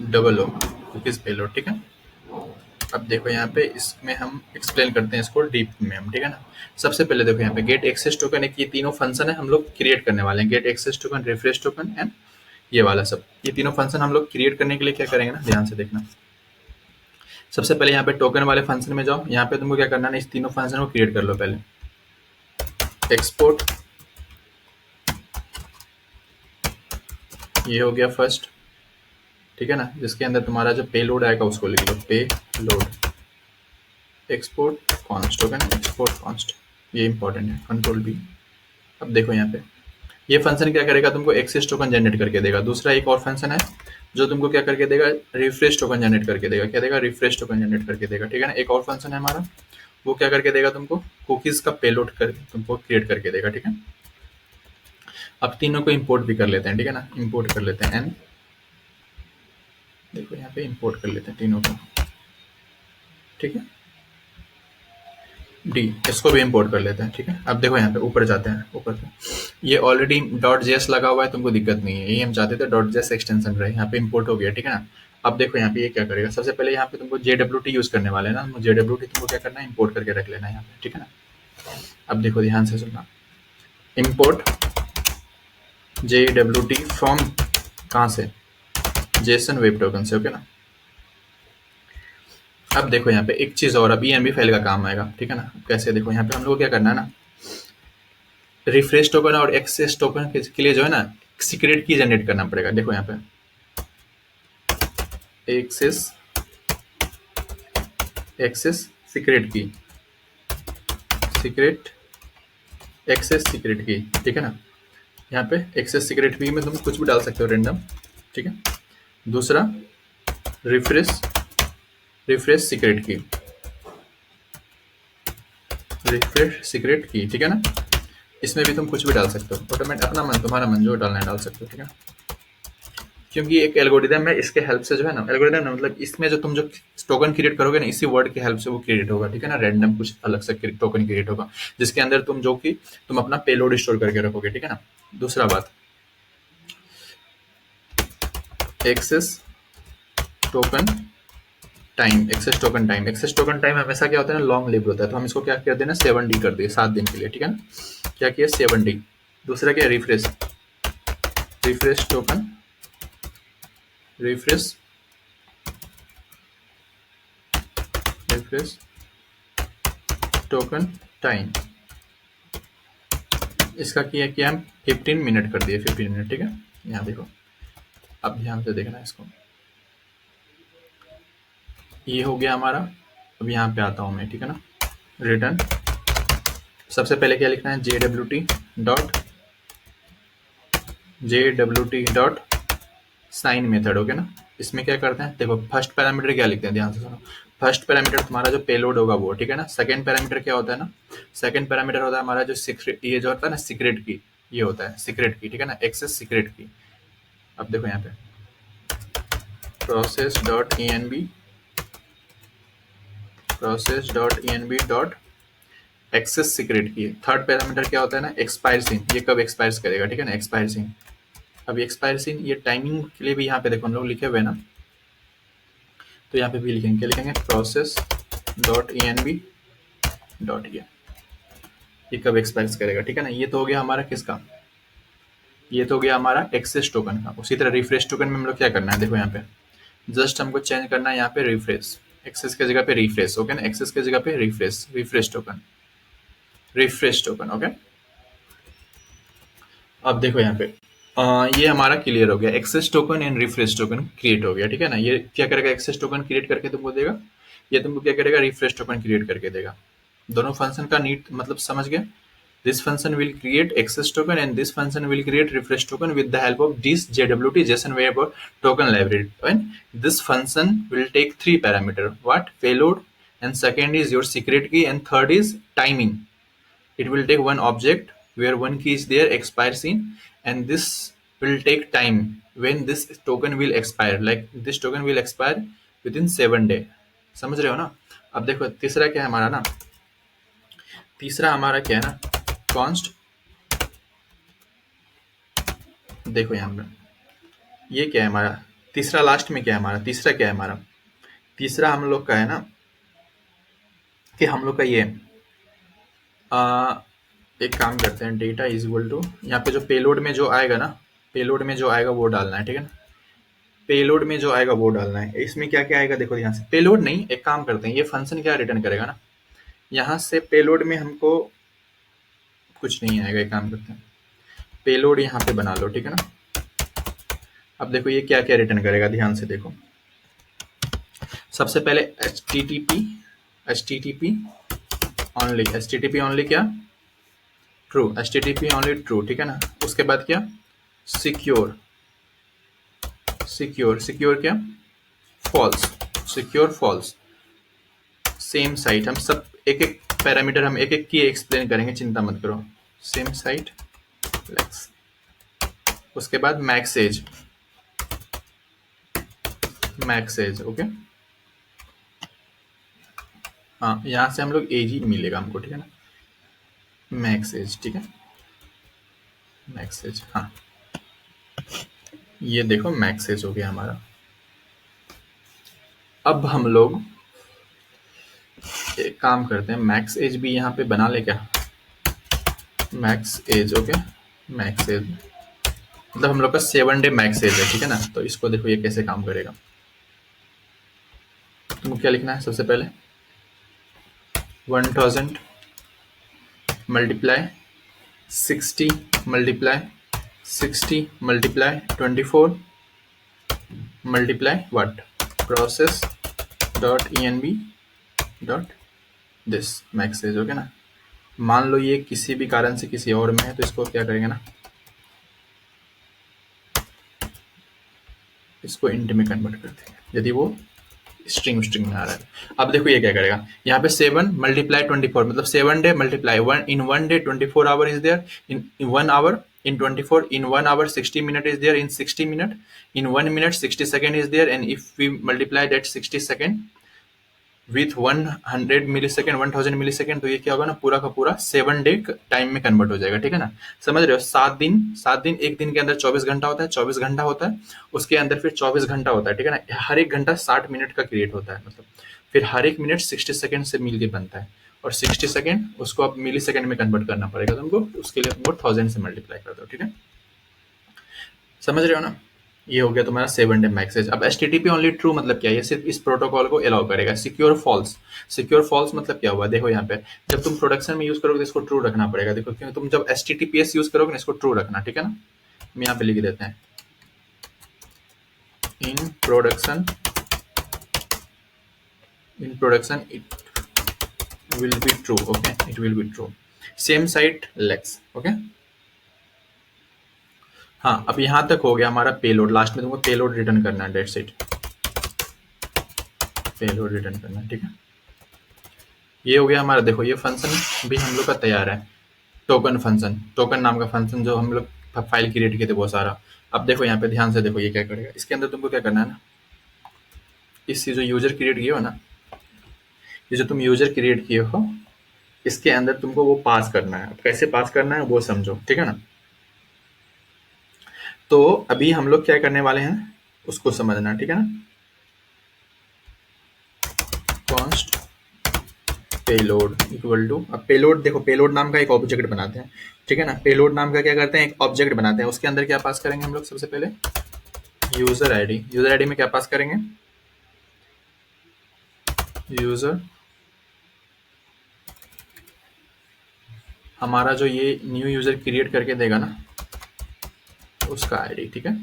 double O cookies payload, ठीक है। अब देखो यहाँ पे इसमें हम एक्सप्लेन करते हैं इसको डीप में हम, ठीक है ना। सबसे पहले देखो यहाँ पे गेट एक्सेस टोकन, एक ये तीनों फंक्शन है हम लोग क्रिएट करने वाले हैं, get access token, refresh token and ये वाला सब, ये तीनों फंक्शन हम लोग क्रिएट करने के लिए क्या करेंगे ना, ध्यान से देखना। सबसे पहले यहाँ पे टोकन वाले फंक्शन में जाओ, यहाँ पे तुमको क्या करना है, इस तीनों फंक्शन को क्रिएट कर लो पहले। एक्सपोर्ट, ये हो गया फर्स्ट, ठीक है ना, जिसके अंदर तुम्हारा जो पेलोड आएगा उसको लिख लो, पे load, export const token, export const, ये इंपॉर्टेंट है, कंट्रोल बी। अब देखो यहाँ पे ये फंक्शन क्या करेगा, तुमको एक्सेस टोकन जनरेट करके देगा। दूसरा एक और फंक्शन है जो तुमको क्या करके देगा, रिफ्रेश टोकन जनरेट करके देगा। क्या देगा, रिफ्रेश टोकन जनरेट करके देगा, ठीक है ना। एक और फंक्शन है हमारा, वो क्या करके देगा, तुमको कुकीज का पेलोड कर तुमको क्रिएट करके देगा, ठीक है। अब तीनों को इंपोर्ट भी कर लेते हैं, ठीक है ना, इंपोर्ट कर लेते हैं एन, देखो यहाँ पे इंपोर्ट कर लेते हैं तीनों को, ठीक है। डी, इसको भी इंपोर्ट कर लेते हैं, ठीक है। अब देखो यहाँ पे ऊपर जाते हैं, ऊपर पे ये ऑलरेडी डॉट जेएस लगा हुआ है, तुमको दिक्कत नहीं है, यही हम चाहते थे डॉट जेएस एक्सटेंशन रहे, यहाँ पे इंपोर्ट हो गया, ठीक है ना। अब देखो यहाँ पे ये क्या करेगा, सबसे पहले यहाँ पे तुमको JWT यूज करने वाले हैं ना, JWT तुमको क्या करना है, इंपोर्ट करके रख लेना है यहाँ पे, ठीक है ना। अब देखो ध्यान से सुनना, इंपोर्ट JWT फ्रॉम कहाँ से, जेसन वेब टोकन से, ओके ना। अब देखो यहाँ पे एक चीज और, अब ENB फाइल का काम आएगा, ठीक है ना। कैसे, देखो यहाँ पे हम लोग क्या करना है ना, रिफ्रेश टोकन और एक्सेस टोकन के लिए जो है ना सीक्रेट की जनरेट करना पड़ेगा। देखो यहाँ पे एक्सेस सीक्रेट की, सीक्रेट की, ठीक है ना। यहाँ पे एक्सेस सीक्रेट की में तुम कुछ भी डाल सकते हो रेंडम, ठीक है। दूसरा रिफ्रेश सीक्रेट की, ठीक है ना। इसमें भी तुम कुछ भी डाल सकते हो, ऑटोमेटिक अपना मन, तुम्हारा मन जो डालना है डाल सकते हो, ठीक है। क्योंकि एक एल्गोरिदम है, इसके हेल्प से जो है ना, एल्गोरिदम ना मतलब इसमें जो तुम जो टोकन क्रिएट करोगे ना, इसी वर्ड के हेल्प से वो क्रिएट होगा, ठीक है ना। रैंडम कुछ अलग से टोकन क्रिएट होगा जिसके अंदर तुम जो कि तुम अपना पेलोड स्टोर करके रखोगे, ठीक है ना। दूसरा बात, access token time, access token time हमेशा क्या होता है ना, लॉन्ग लिव्ड होता है, तो हम इसको क्या कर देना, 7D कर दिए, 7 दिन के लिए, ठीक है ना। क्या किया, 7D। दूसरा क्या, refresh token, refresh token time, इसका किया कि हम 15 मिनट कर दिए, 15 मिनट, ठीक है। यहाँ देखो, अब ध्यान से देखना इसको, ये हो गया हमारा। अब यहाँ पे आता हूँ मैं, ठीक है ना। रिटर्न, सबसे पहले क्या लिखना है, JWT dot sign method, okay ना। इसमें क्या करते हैं, देखो फर्स्ट पैरामीटर क्या लिखते हैं, ध्यान से सुनो। फर्स्ट पैरामीटर तुम्हारा जो पेलोड होगा वो, ठीक है ना। सेकंड पैरामीटर क्या होता है ना, सेकंड पैरामीटर होता है हमारा जो ये जो होता है ना सीक्रेट की, ये होता है सीक्रेट की, ठीक है ना, एक्सेस सीक्रेट की। अब देखो यहाँ पे process.env डॉट एक्सेस सीक्रेट की। थर्ड पैरामीटर क्या होता है ना, एक्सपायर सीन, ये कब एक्सपायर करेगा, ठीक है ना, एक्सपायर सीन। अब एक्सपायर सीन ये टाइमिंग के लिए भी यहाँ पे देखो हम लोग लिखे हुए ना, तो यहाँ पे भी लिखेंगे, क्या लिखेंगे, process.env डॉट ये कब एक्सपायर करेगा, ठीक है ना। ये तो हो गया हमारा किसका, ये तो हो गया हमारा एक्सेस टोकन का। उसी तरह रिफ्रेश टोकन में हम लोग क्या करना है, देखो यहाँ पे जस्ट हमको चेंज करना है यहाँ पे रिफ्रेश, एक्सेस के जगह पे रिफ्रेश, ओके ना, एक्सेस के जगह पे refresh, refresh token, refresh token, okay. अब देखो यहाँ पे ये हमारा क्लियर हो गया, access token and refresh token create हो गया, ठीक है ना। ये क्या करेगा, एक्सेस टोकन क्रिएट करके तुमको देगा, ये तुमको क्या करेगा, रिफ्रेश टोकन क्रिएट करके देगा। दोनों फंक्शन का नीड मतलब समझ गए। This function will create access token and this function will create refresh token with the help of this JWT JSON Web token library. And this function will take three parameter. What? Payload, and second is your secret key, and third is timing. It will take one object where one key is there expires in, and this will take time when this token will expire. Like this token will expire within 7 days. समझ रहे हो ना। अब देखो तीसरा क्या है हमारा ना, तीसरा हमारा क्या है ना, कॉन्स्ट, देखो यहाँ पे ये क्या है हमारा तीसरा, लास्ट में क्या है हमारा तीसरा, क्या है हमारा तीसरा हम लोग का है ना, कि हम लोग का ये एक काम करते हैं, डेटा इज इक्वल टू, यहाँ पे जो पेलोड में जो आएगा ना, पेलोड में जो आएगा वो डालना है, ठीक है ना। पेलोड में जो आएगा वो डालना है। इसमें क्या क्या आएगा देखो, यहाँ से पेलोड नहीं, एक काम करते हैं, ये फंक्शन क्या रिटर्न करेगा ना, यहाँ से पेलोड में हमको कुछ नहीं आएगा, एक काम करते हैं, पेलोड यहाँ पे बना लो, ठीक है ना। अब देखो ये क्या क्या रिटर्न करेगा, ध्यान से देखो। सबसे पहले HTTP ओनली, HTTP ओनली क्या, ट्रू, HTTP ओनली ट्रू, ठीक है ना। उसके बाद क्या, सिक्योर, सिक्योर, सिक्योर क्या, false, secure false. Same site, हम सब एक एक पैरामीटर हम एक एक की एक्सप्लेन करेंगे, चिंता मत करो। सेम साइट लेक्स, उसके बाद max age, max age, okay. हाँ यहाँ से हम लोग एज ही मिलेगा हमको, ठीक है ना, मैक्स एज, ठीक है, मैक्स एज। हाँ ये देखो मैक्स एज हो गया हमारा। अब हम लोग एक काम करते हैं, मैक्स एज भी यहाँ पे बना ले क्या, max age, okay, max age मतलब हम लोग का 7 डे मैक्स एज है, ठीक है ना। तो इसको देखो ये कैसे काम करेगा, तुमको क्या लिखना है, सबसे पहले 1000 multiply 60 multiply 60 multiply 24 multiply what, process dot env dot this max age, okay ना। मान लो ये किसी भी कारण से किसी और में है, तो इसको क्या करेंगे ना, इसको इंट में कन्वर्ट करते हैं यदि वो स्ट्रिंग स्ट्रिंग में आ रहा है। अब देखो ये क्या करेगा, यहाँ पे 7 मल्टीप्लाई 24 मतलब 7 day multiply 1 in 1 day 24 hour is there in 1 hour in 24 in 1 hour 60 minute is there in 60 minute in 1 minute 60 second is there, and if we multiply that 60 second with 100 millisecond 1000 millisecond, तो ये क्या होगा ना, पूरा का पूरा 7 day time में convert हो जाएगा, ठीक है ना। समझ रहे हो, 7 दिन एक दिन के अंदर 24 घंटा होता है, 24 घंटा होता है, उसके अंदर फिर 24 घंटा होता है, ठीक है ना। हर एक घंटा 60 मिनट का क्रिएट होता है, मतलब फिर हर एक मिनट 60 सेकंड से मिलकर बनता है, और 60 सेकंड उसको आप मिली सेकंड में कन्वर्ट करना पड़ेगा तुमको, उसके लिए तुमको 1000 से मल्टीप्लाई कर दो, ठीक है। समझ रहे हो ना, ये हो गया तुम्हारा 7 डे मैक्सेज। अब HTTP ओनली ट्रू मतलब क्या है, ये सिर्फ इस प्रोटोकॉल को अलाउ करेगा। सिक्योर फॉल्स, सिक्योर फॉल्स मतलब क्या हुआ, देखो यहाँ पे जब तुम प्रोडक्शन में यूज करोगे तो इसको ट्रू रखना पड़ेगा, देखो क्योंकि तुम जब HTTPS यूज करोगे ना, इसको ट्रू रखना, ठीक है ना। हम यहाँ पे लिख देते हैं in production it will be true, okay, it will be true, same site lax, okay. हाँ अब यहाँ तक हो गया हमारा पेलोड, लास्ट में तुमको पेलोड रिटर्न करना है, डेट सेट पेलोड रिटर्न करना है, ठीक है। ये हो गया हमारा, देखो ये फंक्शन भी हम लोग का तैयार है, टोकन फंक्शन, टोकन नाम का फंक्शन जो हम लोग फाइल क्रिएट किए थे वो सारा। अब देखो यहाँ पे ध्यान से देखो ये क्या करेगा, इसके अंदर तुमको क्या करना है ना, इस जो यूजर क्रिएट किए हो ना, ये जो तुम यूजर क्रिएट किए हो, इसके अंदर तुमको वो पास करना है। अब कैसे पास करना है वो समझो, ठीक है ना। तो अभी हम लोग क्या करने वाले हैं उसको समझना, ठीक है ना। कॉन्स्ट पेलोड इक्वल टू, अब पेलोड देखो, पेलोड नाम का एक ऑब्जेक्ट बनाते हैं, ठीक है ना। पेलोड नाम का क्या करते हैं, एक ऑब्जेक्ट बनाते हैं, उसके अंदर क्या पास करेंगे हम लोग, सबसे पहले यूजर आईडी। यूजर आईडी में क्या पास करेंगे, यूजर, हमारा जो ये न्यू यूजर क्रिएट करके देगा ना उसका आईडी, ठीक है,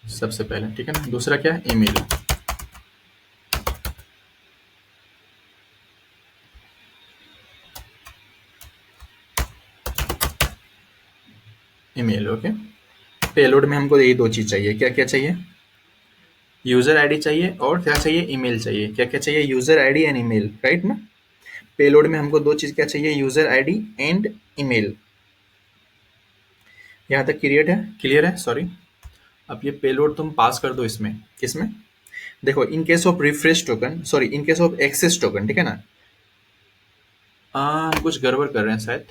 सबसे पहले, ठीक है ना। दूसरा क्या है, ईमेल, ईमेल, ओके। पेलोड में हमको यही दो चीज चाहिए, क्या क्या चाहिए, यूजर आईडी चाहिए और क्या चाहिए, ईमेल चाहिए। क्या क्या चाहिए, user ID and email, right ना। पेलोड में हमको दो चीज क्या चाहिए, यूजर आईडी एंड ईमेल। यहाँ तक क्लियर है, क्लियर है, सॉरी। अब ये पेलोड तुम पास कर दो इसमें, किसमें, देखो in case of refresh token, sorry in case of access token, ठीक है ना। हम कुछ गड़बड़ कर रहे हैं शायद।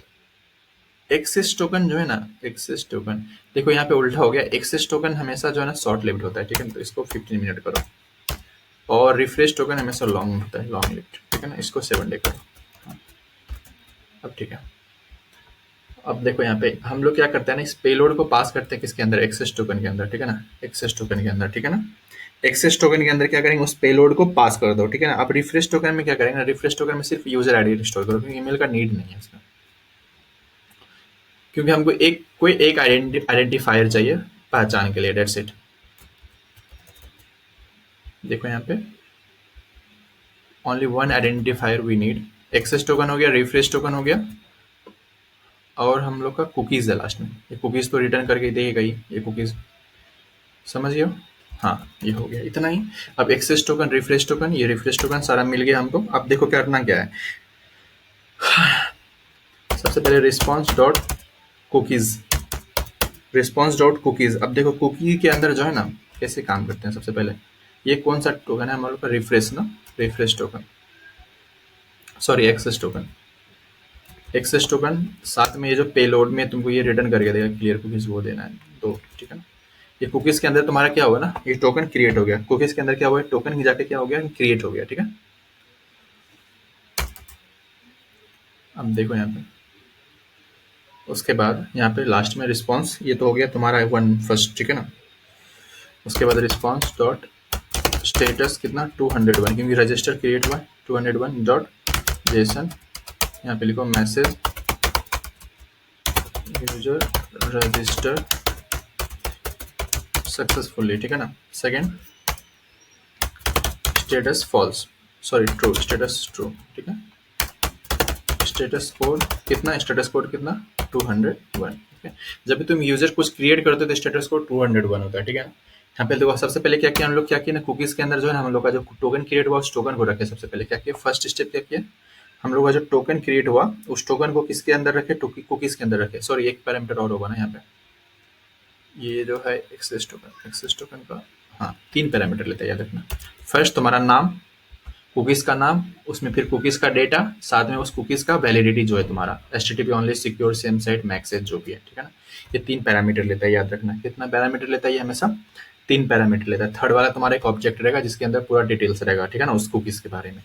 एक्सेस टोकन जो है ना, एक्सेस टोकन, देखो यहाँ पे उल्टा हो गया। एक्सेस टोकन हमेशा जो है ना शॉर्ट लिव्ड होता है, ठीक है ना, तो इसको 15 मिनट करो। और रिफ्रेश टोकन हमेशा लॉन्ग होता है, लॉन्ग लिव्ड, ठीक है ना, इसको 7 डे करो। हाँ, अब ठीक है। अब देखो यहाँ पे हम लोग क्या करते हैं ना, इस पेलोड को पास करते हैं किसके अंदर, एक्सेस टोकन के अंदर, ठीक है ना, एक्सेस टोकन के अंदर, ठीक है ना। एक्सेस टोकन के अंदर क्या करेंगे, उस पेलोड को पास कर दो, ठीक है ना। अब रिफ्रेश टोकन में क्या करेंगे, रिफ्रेश टोकन में सिर्फ यूजर आईडी स्टोर करो, क्योंकि ईमेल का नीड नहीं है इसका, क्योंकि हमको एक कोई एक आइडेंटिफायर चाहिए पहचान के लिए, डेट्स इट। देखो यहाँ पे only one identifier we need. Access token हो गया, रिफ्रेश टोकन हो गया, और हम लोग का कुकीज है लास्ट में। ये कुकीज तो रिटर्न करके देगा ही, ये कुकीज, समझ गए हो। हाँ, ये हो गया, इतना ही। अब एक्सेस टोकन, रिफ्रेश टोकन, ये रिफ्रेश टोकन सारा मिल गया हमको। अब देखो करना क्या है, सबसे पहले response dot cookies, response dot cookies. अब देखो कुकी के अंदर जो है ना कैसे काम करते हैं, सबसे पहले ये कौन सा टोकन है हमारे पास, रिफ्रेश ना, refresh token, sorry access token, access token. साथ में ये जो पेलोड में तुमको ये रिटर्न करके देगा क्लियर कुकीज, वो देना है दो, ठीक है ना। ये कुकीज के अंदर तुम्हारा क्या होगा ना, ये टोकन क्रिएट हो गया, कुकीज के अंदर क्या हुआ, टोकन की जाके क्या हो गया, क्रिएट हो गया, ठीक है। अब देखो यहाँ पे, उसके बाद यहाँ पे लास्ट में रिस्पॉन्स, ये तो हो गया तुम्हारा वन फर्स्ट, ठीक है ना। उसके बाद रिस्पॉन्स डॉट स्टेटस कितना 201, क्योंकि रजिस्टर क्रिएट हुआ 201 डॉट जेसन। यहाँ पे लिखो मैसेज यूजर रजिस्टर सक्सेसफुली, ठीक है ना। Second status false, sorry true, status true, ठीक है। स्टेटस कोड कितना, स्टेटस कोड कितना 201, ठीक है। जब भी तुम यूजर कुछ क्रिएट करते हो तो स्टेटस कोड 201 होता है, ठीक है ना। यहाँ पे देखो सबसे पहले क्या किया हम लोग, क्या किया ना, कुकीज के अंदर जो है हम लोग का जो टोकन क्रिएट हुआ उस टोकन को रखे। सबसे पहले क्या किया, फर्स्ट स्टेप क्या किया, हम लोग का जो टोकन क्रिएट हुआ उस टोकन को किसके अंदर रखे, कुकीज के अंदर रखे। सॉरी एक पैरामीटर और होगा ना यहाँ पे, ये जो है एक्सेस टोकन, एक्सेस टोकन का हाँ 3 पैरामीटर लेते हैं, याद रखना। फर्स्ट तुम्हारा नाम, कुकीज का नाम, उसमें फिर कुकीज का डेटा, साथ में उस कुकीज का वैलिडिटी जो है तुम्हारा HTTP only, secure, same site, max age जो भी है, ठीक है ना। ये 3 पैरामीटर लेता है, याद रखना। कितना पैरामीटर लेता है ये, हमेशा 3 पैरामीटर लेता है। थर्ड वाला तुम्हारा एक ऑब्जेक्ट रहेगा जिसके अंदर पूरा डिटेल्स रहेगा, ठीक है ना, उस कुकीज के बारे में।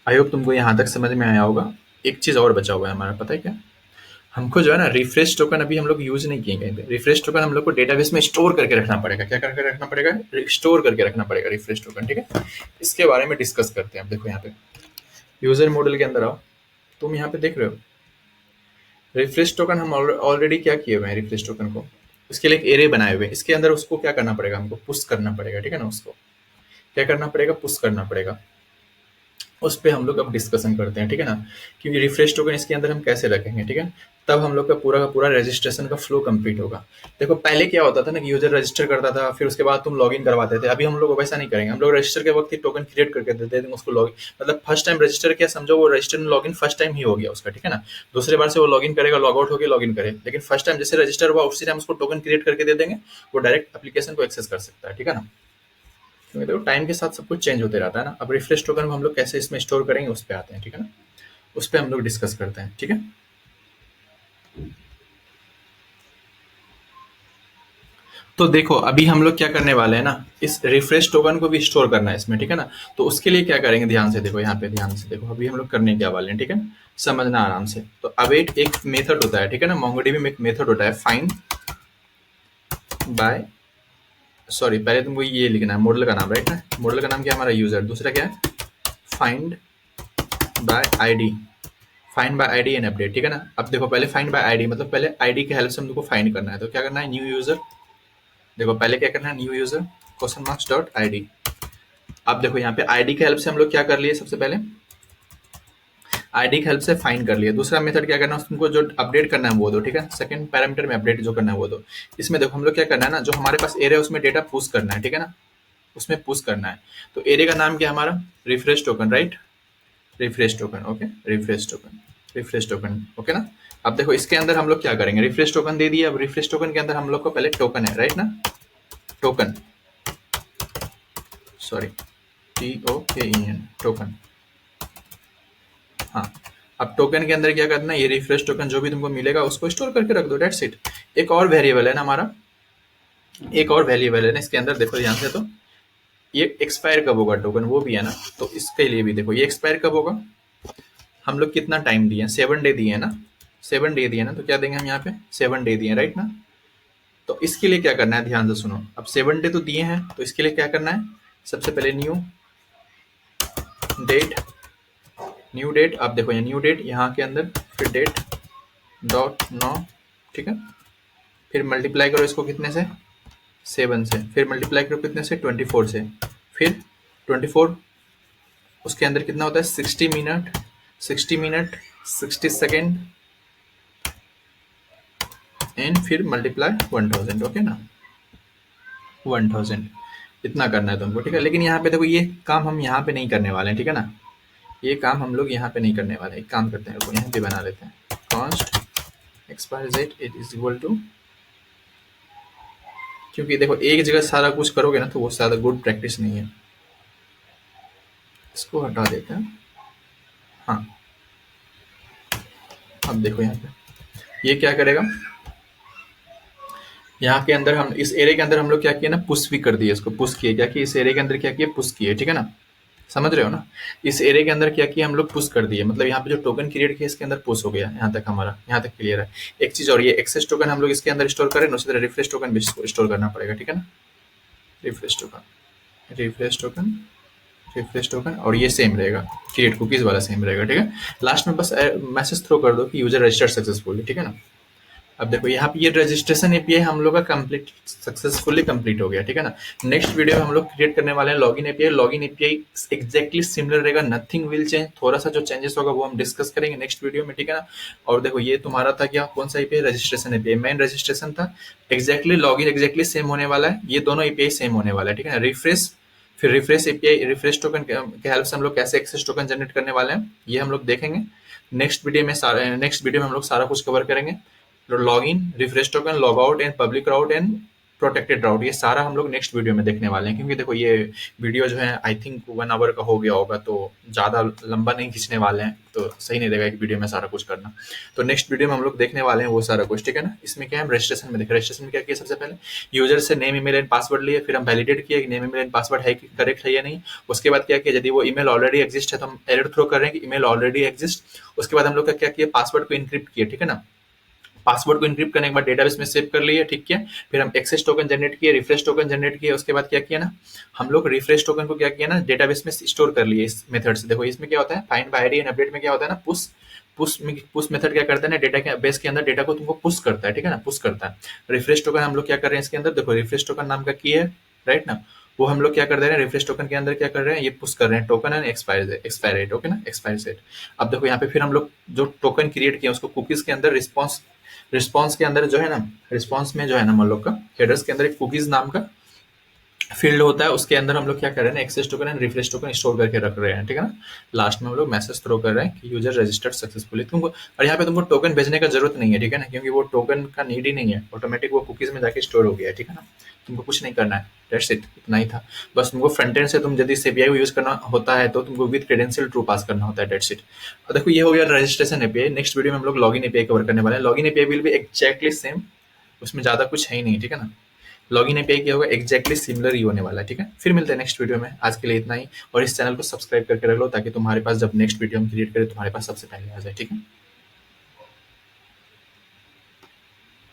आई होप तुमको यहाँ तक समझ में आया होगा। एक चीज और बचा हुआ है हमारा, पता है क्या, हमको जो है ना रिफ्रेश टोकन अभी हम लोग यूज नहीं किए कहीं पे। रिफ्रेश टोकन हम लोग को डेटाबेस में स्टोर करके रखना पड़ेगा। क्या करके रखना पड़ेगा, स्टोर करके रखना पड़ेगा रिफ्रेश टोकन, ठीक है। इसके बारे में डिस्कस करते हैं। अब देखो यहाँ पे यूजर मॉडल के अंदर आओ, तुम यहाँ पे देख रहे हो रिफ्रेश टोकन हम ऑलरेडी क्या किए हुए हैं, रिफ्रेश टोकन को इसके लिए एक एरे बनाए हुए हैं। इसके अंदर उसको क्या करना पड़ेगा, हमको पुश करना पड़ेगा, ठीक है ना। उसको क्या करना पड़ेगा, पुश करना पड़ेगा। उस पे हम लोग अब डिस्कशन करते हैं, ठीक है ना। क्योंकि रिफ्रेश टोकन इसके अंदर हम कैसे रखेंगे, ठीक है, तब हम लोग का पूरा रजिस्ट्रेशन का फ्लो कंप्लीट होगा। देखो पहले क्या होता था ना कि यूजर रजिस्टर करता था, फिर उसके बाद तुम लॉगिन करवाते थे। अभी हम लोग वैसा नहीं करेंगे, हम लोग रजिस्टर के वक्त ही टोकन क्रिएट करके दे देंगे उसको लॉगिन, मतलब फर्स्ट टाइम रजिस्टर किया समझो, वो रजिस्टर में लॉगिन फर्स्ट टाइम ही हो गया उसका, ठीक है ना। दूसरे बार से वो लॉगिन करेगा, लॉग आउट होकर लॉगिन करे, लेकिन फर्स्ट टाइम जैसे रजिस्टर हुआ उसी टाइम उसको टोकन क्रिएट करके दे देंगे, वो डायरेक्ट एप्लीकेशन को एक्सेस कर सकता है, ठीक है ना। क्योंकि देखो टाइम के साथ सब कुछ चेंज होते रहता है ना। अब रिफ्रेश टोकन को हम लोग कैसे इसमें स्टोर करेंगे उस पर आते हैं, ठीक है ना। उस पर हम लोग डिस्कस करते हैं, ठीक है। तो देखो अभी हम लोग क्या करने वाले हैं ना, इस रिफ्रेश टोकन को भी स्टोर करना है इसमें, ठीक है ना। तो उसके लिए क्या करेंगे, ध्यान से देखो, यहाँ पे ध्यान से देखो, अभी हम लोग करने क्या वाले हैं, ठीक है, समझना आराम से। तो अवेट एक मेथड होता है, ठीक है ना, मोंगोडीबी में एक मेथड होता है फाइंड बाय, सॉरी पहले तुमको ये लिखना है मॉडल का नाम, राइट ना, मॉडल का नाम क्या है हमारा यूजर, दूसरा क्या है find by ID, find by ID and update, ठीक है ना। अब देखो पहले फाइंड बाय आईडी मतलब पहले आईडी की हेल्प से हम लोग को फाइंड करना है, तो क्या करना है, न्यू यूजर, देखो पहले क्या करना है, new user question marks dot ID. अब देखो यहाँ पे आईडी की हेल्प से हम लोग क्या कर लिए, सबसे पहले आईडी की हेल्प से फाइंड कर लिए। दूसरा मेथड क्या करना है, तुमको जो अपडेट करना है वो दो, ठीक है, सेकंड पैरामीटर में अपडेट जो करना है वो दो। इसमें देखो हम लोग क्या करना है ना, जो हमारे पास एरे है उसमें डेटा पुश करना है, ठीक है ना, उसमें पुश करना है। तो एरे का नाम क्या है हमारा, refresh token, right, refresh token, okay, refresh token, refresh token, okay ना। अब देखो इसके अंदर हम लोग क्या करेंगे, रिफ्रेश टोकन दे दिया, अब रिफ्रेश टोकन के अंदर हम लोग को पहले टोकन है, राइट ना, टोकन, सॉरी TOKEN टोकन, हाँ। अब टोकन के अंदर क्या करना है, ये रिफ्रेश टोकन जो भी तुमको मिलेगा उसको स्टोर करके रख दो, डेट्स इट। एक और वेरिएबल है ना हमारा, एक और वेरिएबल है ना इसके अंदर, देखो ध्यान से, तो ये एक्सपायर कब होगा टोकन, वो भी है ना, तो इसके लिए भी देखो ये एक्सपायर कब होगा, हम लोग कितना टाइम दिए हैं, 7 डे दिए हैं ना, 7 डे दिए ना, तो क्या देंगे हम यहाँ पे 7 डे दिए, राइट ना। तो इसके लिए क्या करना है, ध्यान से सुनो, अब 7 डे तो दिए हैं, तो इसके लिए क्या करना है, सबसे पहले न्यू डेट, न्यू डेट, आप देखो ये न्यू डेट यहाँ के अंदर, फिर डेट डॉट नौ, ठीक है, फिर मल्टीप्लाई करो इसको कितने से, 7 से, फिर मल्टीप्लाई करो कितने से, 24 से, फिर 24, उसके अंदर कितना होता है 60 मिनट, 60 मिनट 60 सेकेंड, एंड फिर मल्टीप्लाई 1000, ओके ना, 1000, इतना करना है तुमको, ठीक है। लेकिन यहाँ पे देखो ये काम हम यहाँ पे नहीं करने वाले हैं, ठीक है ना, ये काम हम लोग यहाँ पे नहीं करने वाले हैं, एक काम करते हैं, रुको यहाँ पे बना लेते हैं, const expire date it is equal to, क्योंकि देखो एक जगह सारा कुछ करोगे ना तो वो ज़्यादा गुड प्रैक्टिस नहीं है, इसको हटा देते हैं, हाँ। अब देखो यहाँ पे ये क्या करेगा, यहाँ के अंदर हम इस एरे के अंदर हम लोग क्या किया ना, पुश भी कर दिए, इसको पुश किए, क्या कि इस एरे के अंदर क्या किया, पुश किए, ठीक है ना, समझ रहे हो ना। इस एरे के अंदर क्या किया हम लोग, पुश कर दिए, मतलब यहाँ पे जो टोकन क्रिएट किया इसके अंदर पुश हो गया, यहाँ तक हमारा, यहाँ तक क्लियर है। एक चीज और, ये एक्सेस टोकन हम लोग इसके अंदर स्टोर करें, उसी तरह रिफ्रेश टोकन भी स्टोर करना पड़ेगा, ठीक है ना, refresh token, refresh token, refresh token, और ये सेम रहेगा, क्रिएट कुकीज वाला सेम रहेगा, ठीक है। लास्ट में बस मैसेज थ्रो कर दो कि यूजर रजिस्टर्ड सक्सेसफुली, ठीक है ना। अब देखो यहाँ पे ये रजिस्ट्रेशन एपीआई हम लोग का कंप्लीट सक्सेसफुली कंप्लीट हो गया, ठीक है ना। नेक्स्ट वीडियो में हम लोग क्रिएट करने वाले हैं login API, login API exactly similar रहेगा, नथिंग विल चेंज, थोड़ा सा जो चेंजेस होगा वो हम डिस्कस करेंगे नेक्स्ट वीडियो में, ठीक है ना। और देखो ये तुम्हारा था क्या, कौन सा API, registration API, main registration था, एग्जैक्टली लॉगिन एग्जैक्टली सेम होने वाला है, ये दोनों एपीआई सेम होने वाला है, ठीक है ना। रिफ्रेश, फिर रिफ्रेश एपीआई, रिफ्रेश टोकन के हेल्प से हम लोग कैसे एक्सेस टोकन जनरेट करने वाले हैं ये हम लोग देखेंगे नेक्स्ट वीडियो में, नेक्स्ट वीडियो में हम लोग सारा कुछ कवर करेंगे। Log in, refresh token, log out and public route and protected route, ये सारा हम लोग नेक्स्ट वीडियो में देखने वाले हैं, क्योंकि देखो ये वीडियो जो है आई थिंक 1 आवर का हो गया होगा, तो ज़्यादा लंबा नहीं खींचने वाले हैं, तो सही नहीं रहेगा एक वीडियो में सारा कुछ करना। तो नेक्स्ट वीडियो में हम लोग देखने वाले हैं वो सारा कुछ, ठीक है ना। इसमें क्या है, रजिस्ट्रेशन में देखें, रजिस्ट्रेशन में क्या किया, सबसे पहले यूजर से नेम ईमेल एंड पासवर्ड लिए, फिर हम वैलिडेट किया कि नेम ईमेल एंड पासवर्ड है कि करेक्ट है या नहीं। उसके बाद क्या किया, यदि वो ईमेल ऑलरेडी एग्जिस्ट है तो हम एरर थ्रो कर रहे हैं कि ईमेल ऑलरेडी एग्जिस्ट। उसके बाद हम लोग का क्या किया, पासवर्ड को इनक्रिप्ट किया, ठीक है ना। पासवर्ड को इनक्रिप्ट करने के बाद डेटाबेस में सेव कर लिए, ठीक है। फिर हम एक्सेस टोकन जनरेट किए, रिफ्रेश टोकन जनरेट किए, उसके बाद क्या किया ना, हम लोग रिफ्रेश टोकन को क्या किया ना, डेटाबेस में स्टोर कर लिए इस मेथड से। देखो इसमें क्या होता है, find by ID and update में क्या होता है ना, पुश, पुश मेथड क्या करता है ना, डेटा के बेस के अंदर डेटा को तुमको पुश करता है, ठीक है ना, पुश करता है। रिफ्रेश टोकन हम लोग क्या कर रहे हैं इसके अंदर, देखो रिफ्रेश टोकन नाम का की है, राइट ना, वो हम लोग क्या कर दे रहे हैं, रिफ्रेश टोकन के अंदर क्या कर रहे हैं, ये पुश कर रहे हैं token and expire date, okay ना, एक्सपायर डेट। अब देखो यहाँ पे फिर हम लोग जो टोकन क्रिएट किया उसको कुकीज के अंदर रिस्पॉन्स के अंदर जो है ना, रिस्पॉन्स में जो है ना हम लोग का हेडर्स के अंदर एक कुकीज नाम का फील्ड होता है, उसके अंदर हम लोग क्या कर रहे हैं, access token and refresh token store करके रख रहे हैं, ठीक है ना। लास्ट में हम लोग मैसेज थ्रो कर रहे हैं कि यूजर रजिस्टर्ड सक्सेसफुली तुमको, और यहाँ पे तुमको टोकन भेजने का जरूरत नहीं है, ठीक है ना, क्योंकि वो टोकन का नीड ही नहीं है, ऑटोमेटिक वो कुकीज में जाके स्टोर हो गया है, ठीक है ना। तुमको कुछ नहीं करना है, दैट्स इट, इतना ही था बस। तुमको फ्रंट एंड से तुम यदि सीपीआई को यूज करना होता है तो तुमको विद क्रेडेंशियल ट्रू पास करना होता है, दैट्स इट। और देखो ये हो गया रजिस्ट्रेशन एपीआई। नेक्स्ट वीडियो में हम लोग लॉगिन एपीआई कवर करने वाले हैं। Login API will be exactly same, उसमें ज्यादा कुछ है ही नहीं, ठीक है ना। लॉगिन एपीआई किया होगा एग्जैक्टली सिमिलर ही होने वाला है। ठीक है, फिर मिलते हैं नेक्स्ट वीडियो में। आज के लिए इतना ही, और इस चैनल को सब्सक्राइब करके रख लो ताकि तुम्हारे पास जब नेक्स्ट वीडियो हम क्रिएट करें तुम्हारे पास सबसे पहले आ जाए। ठीक है।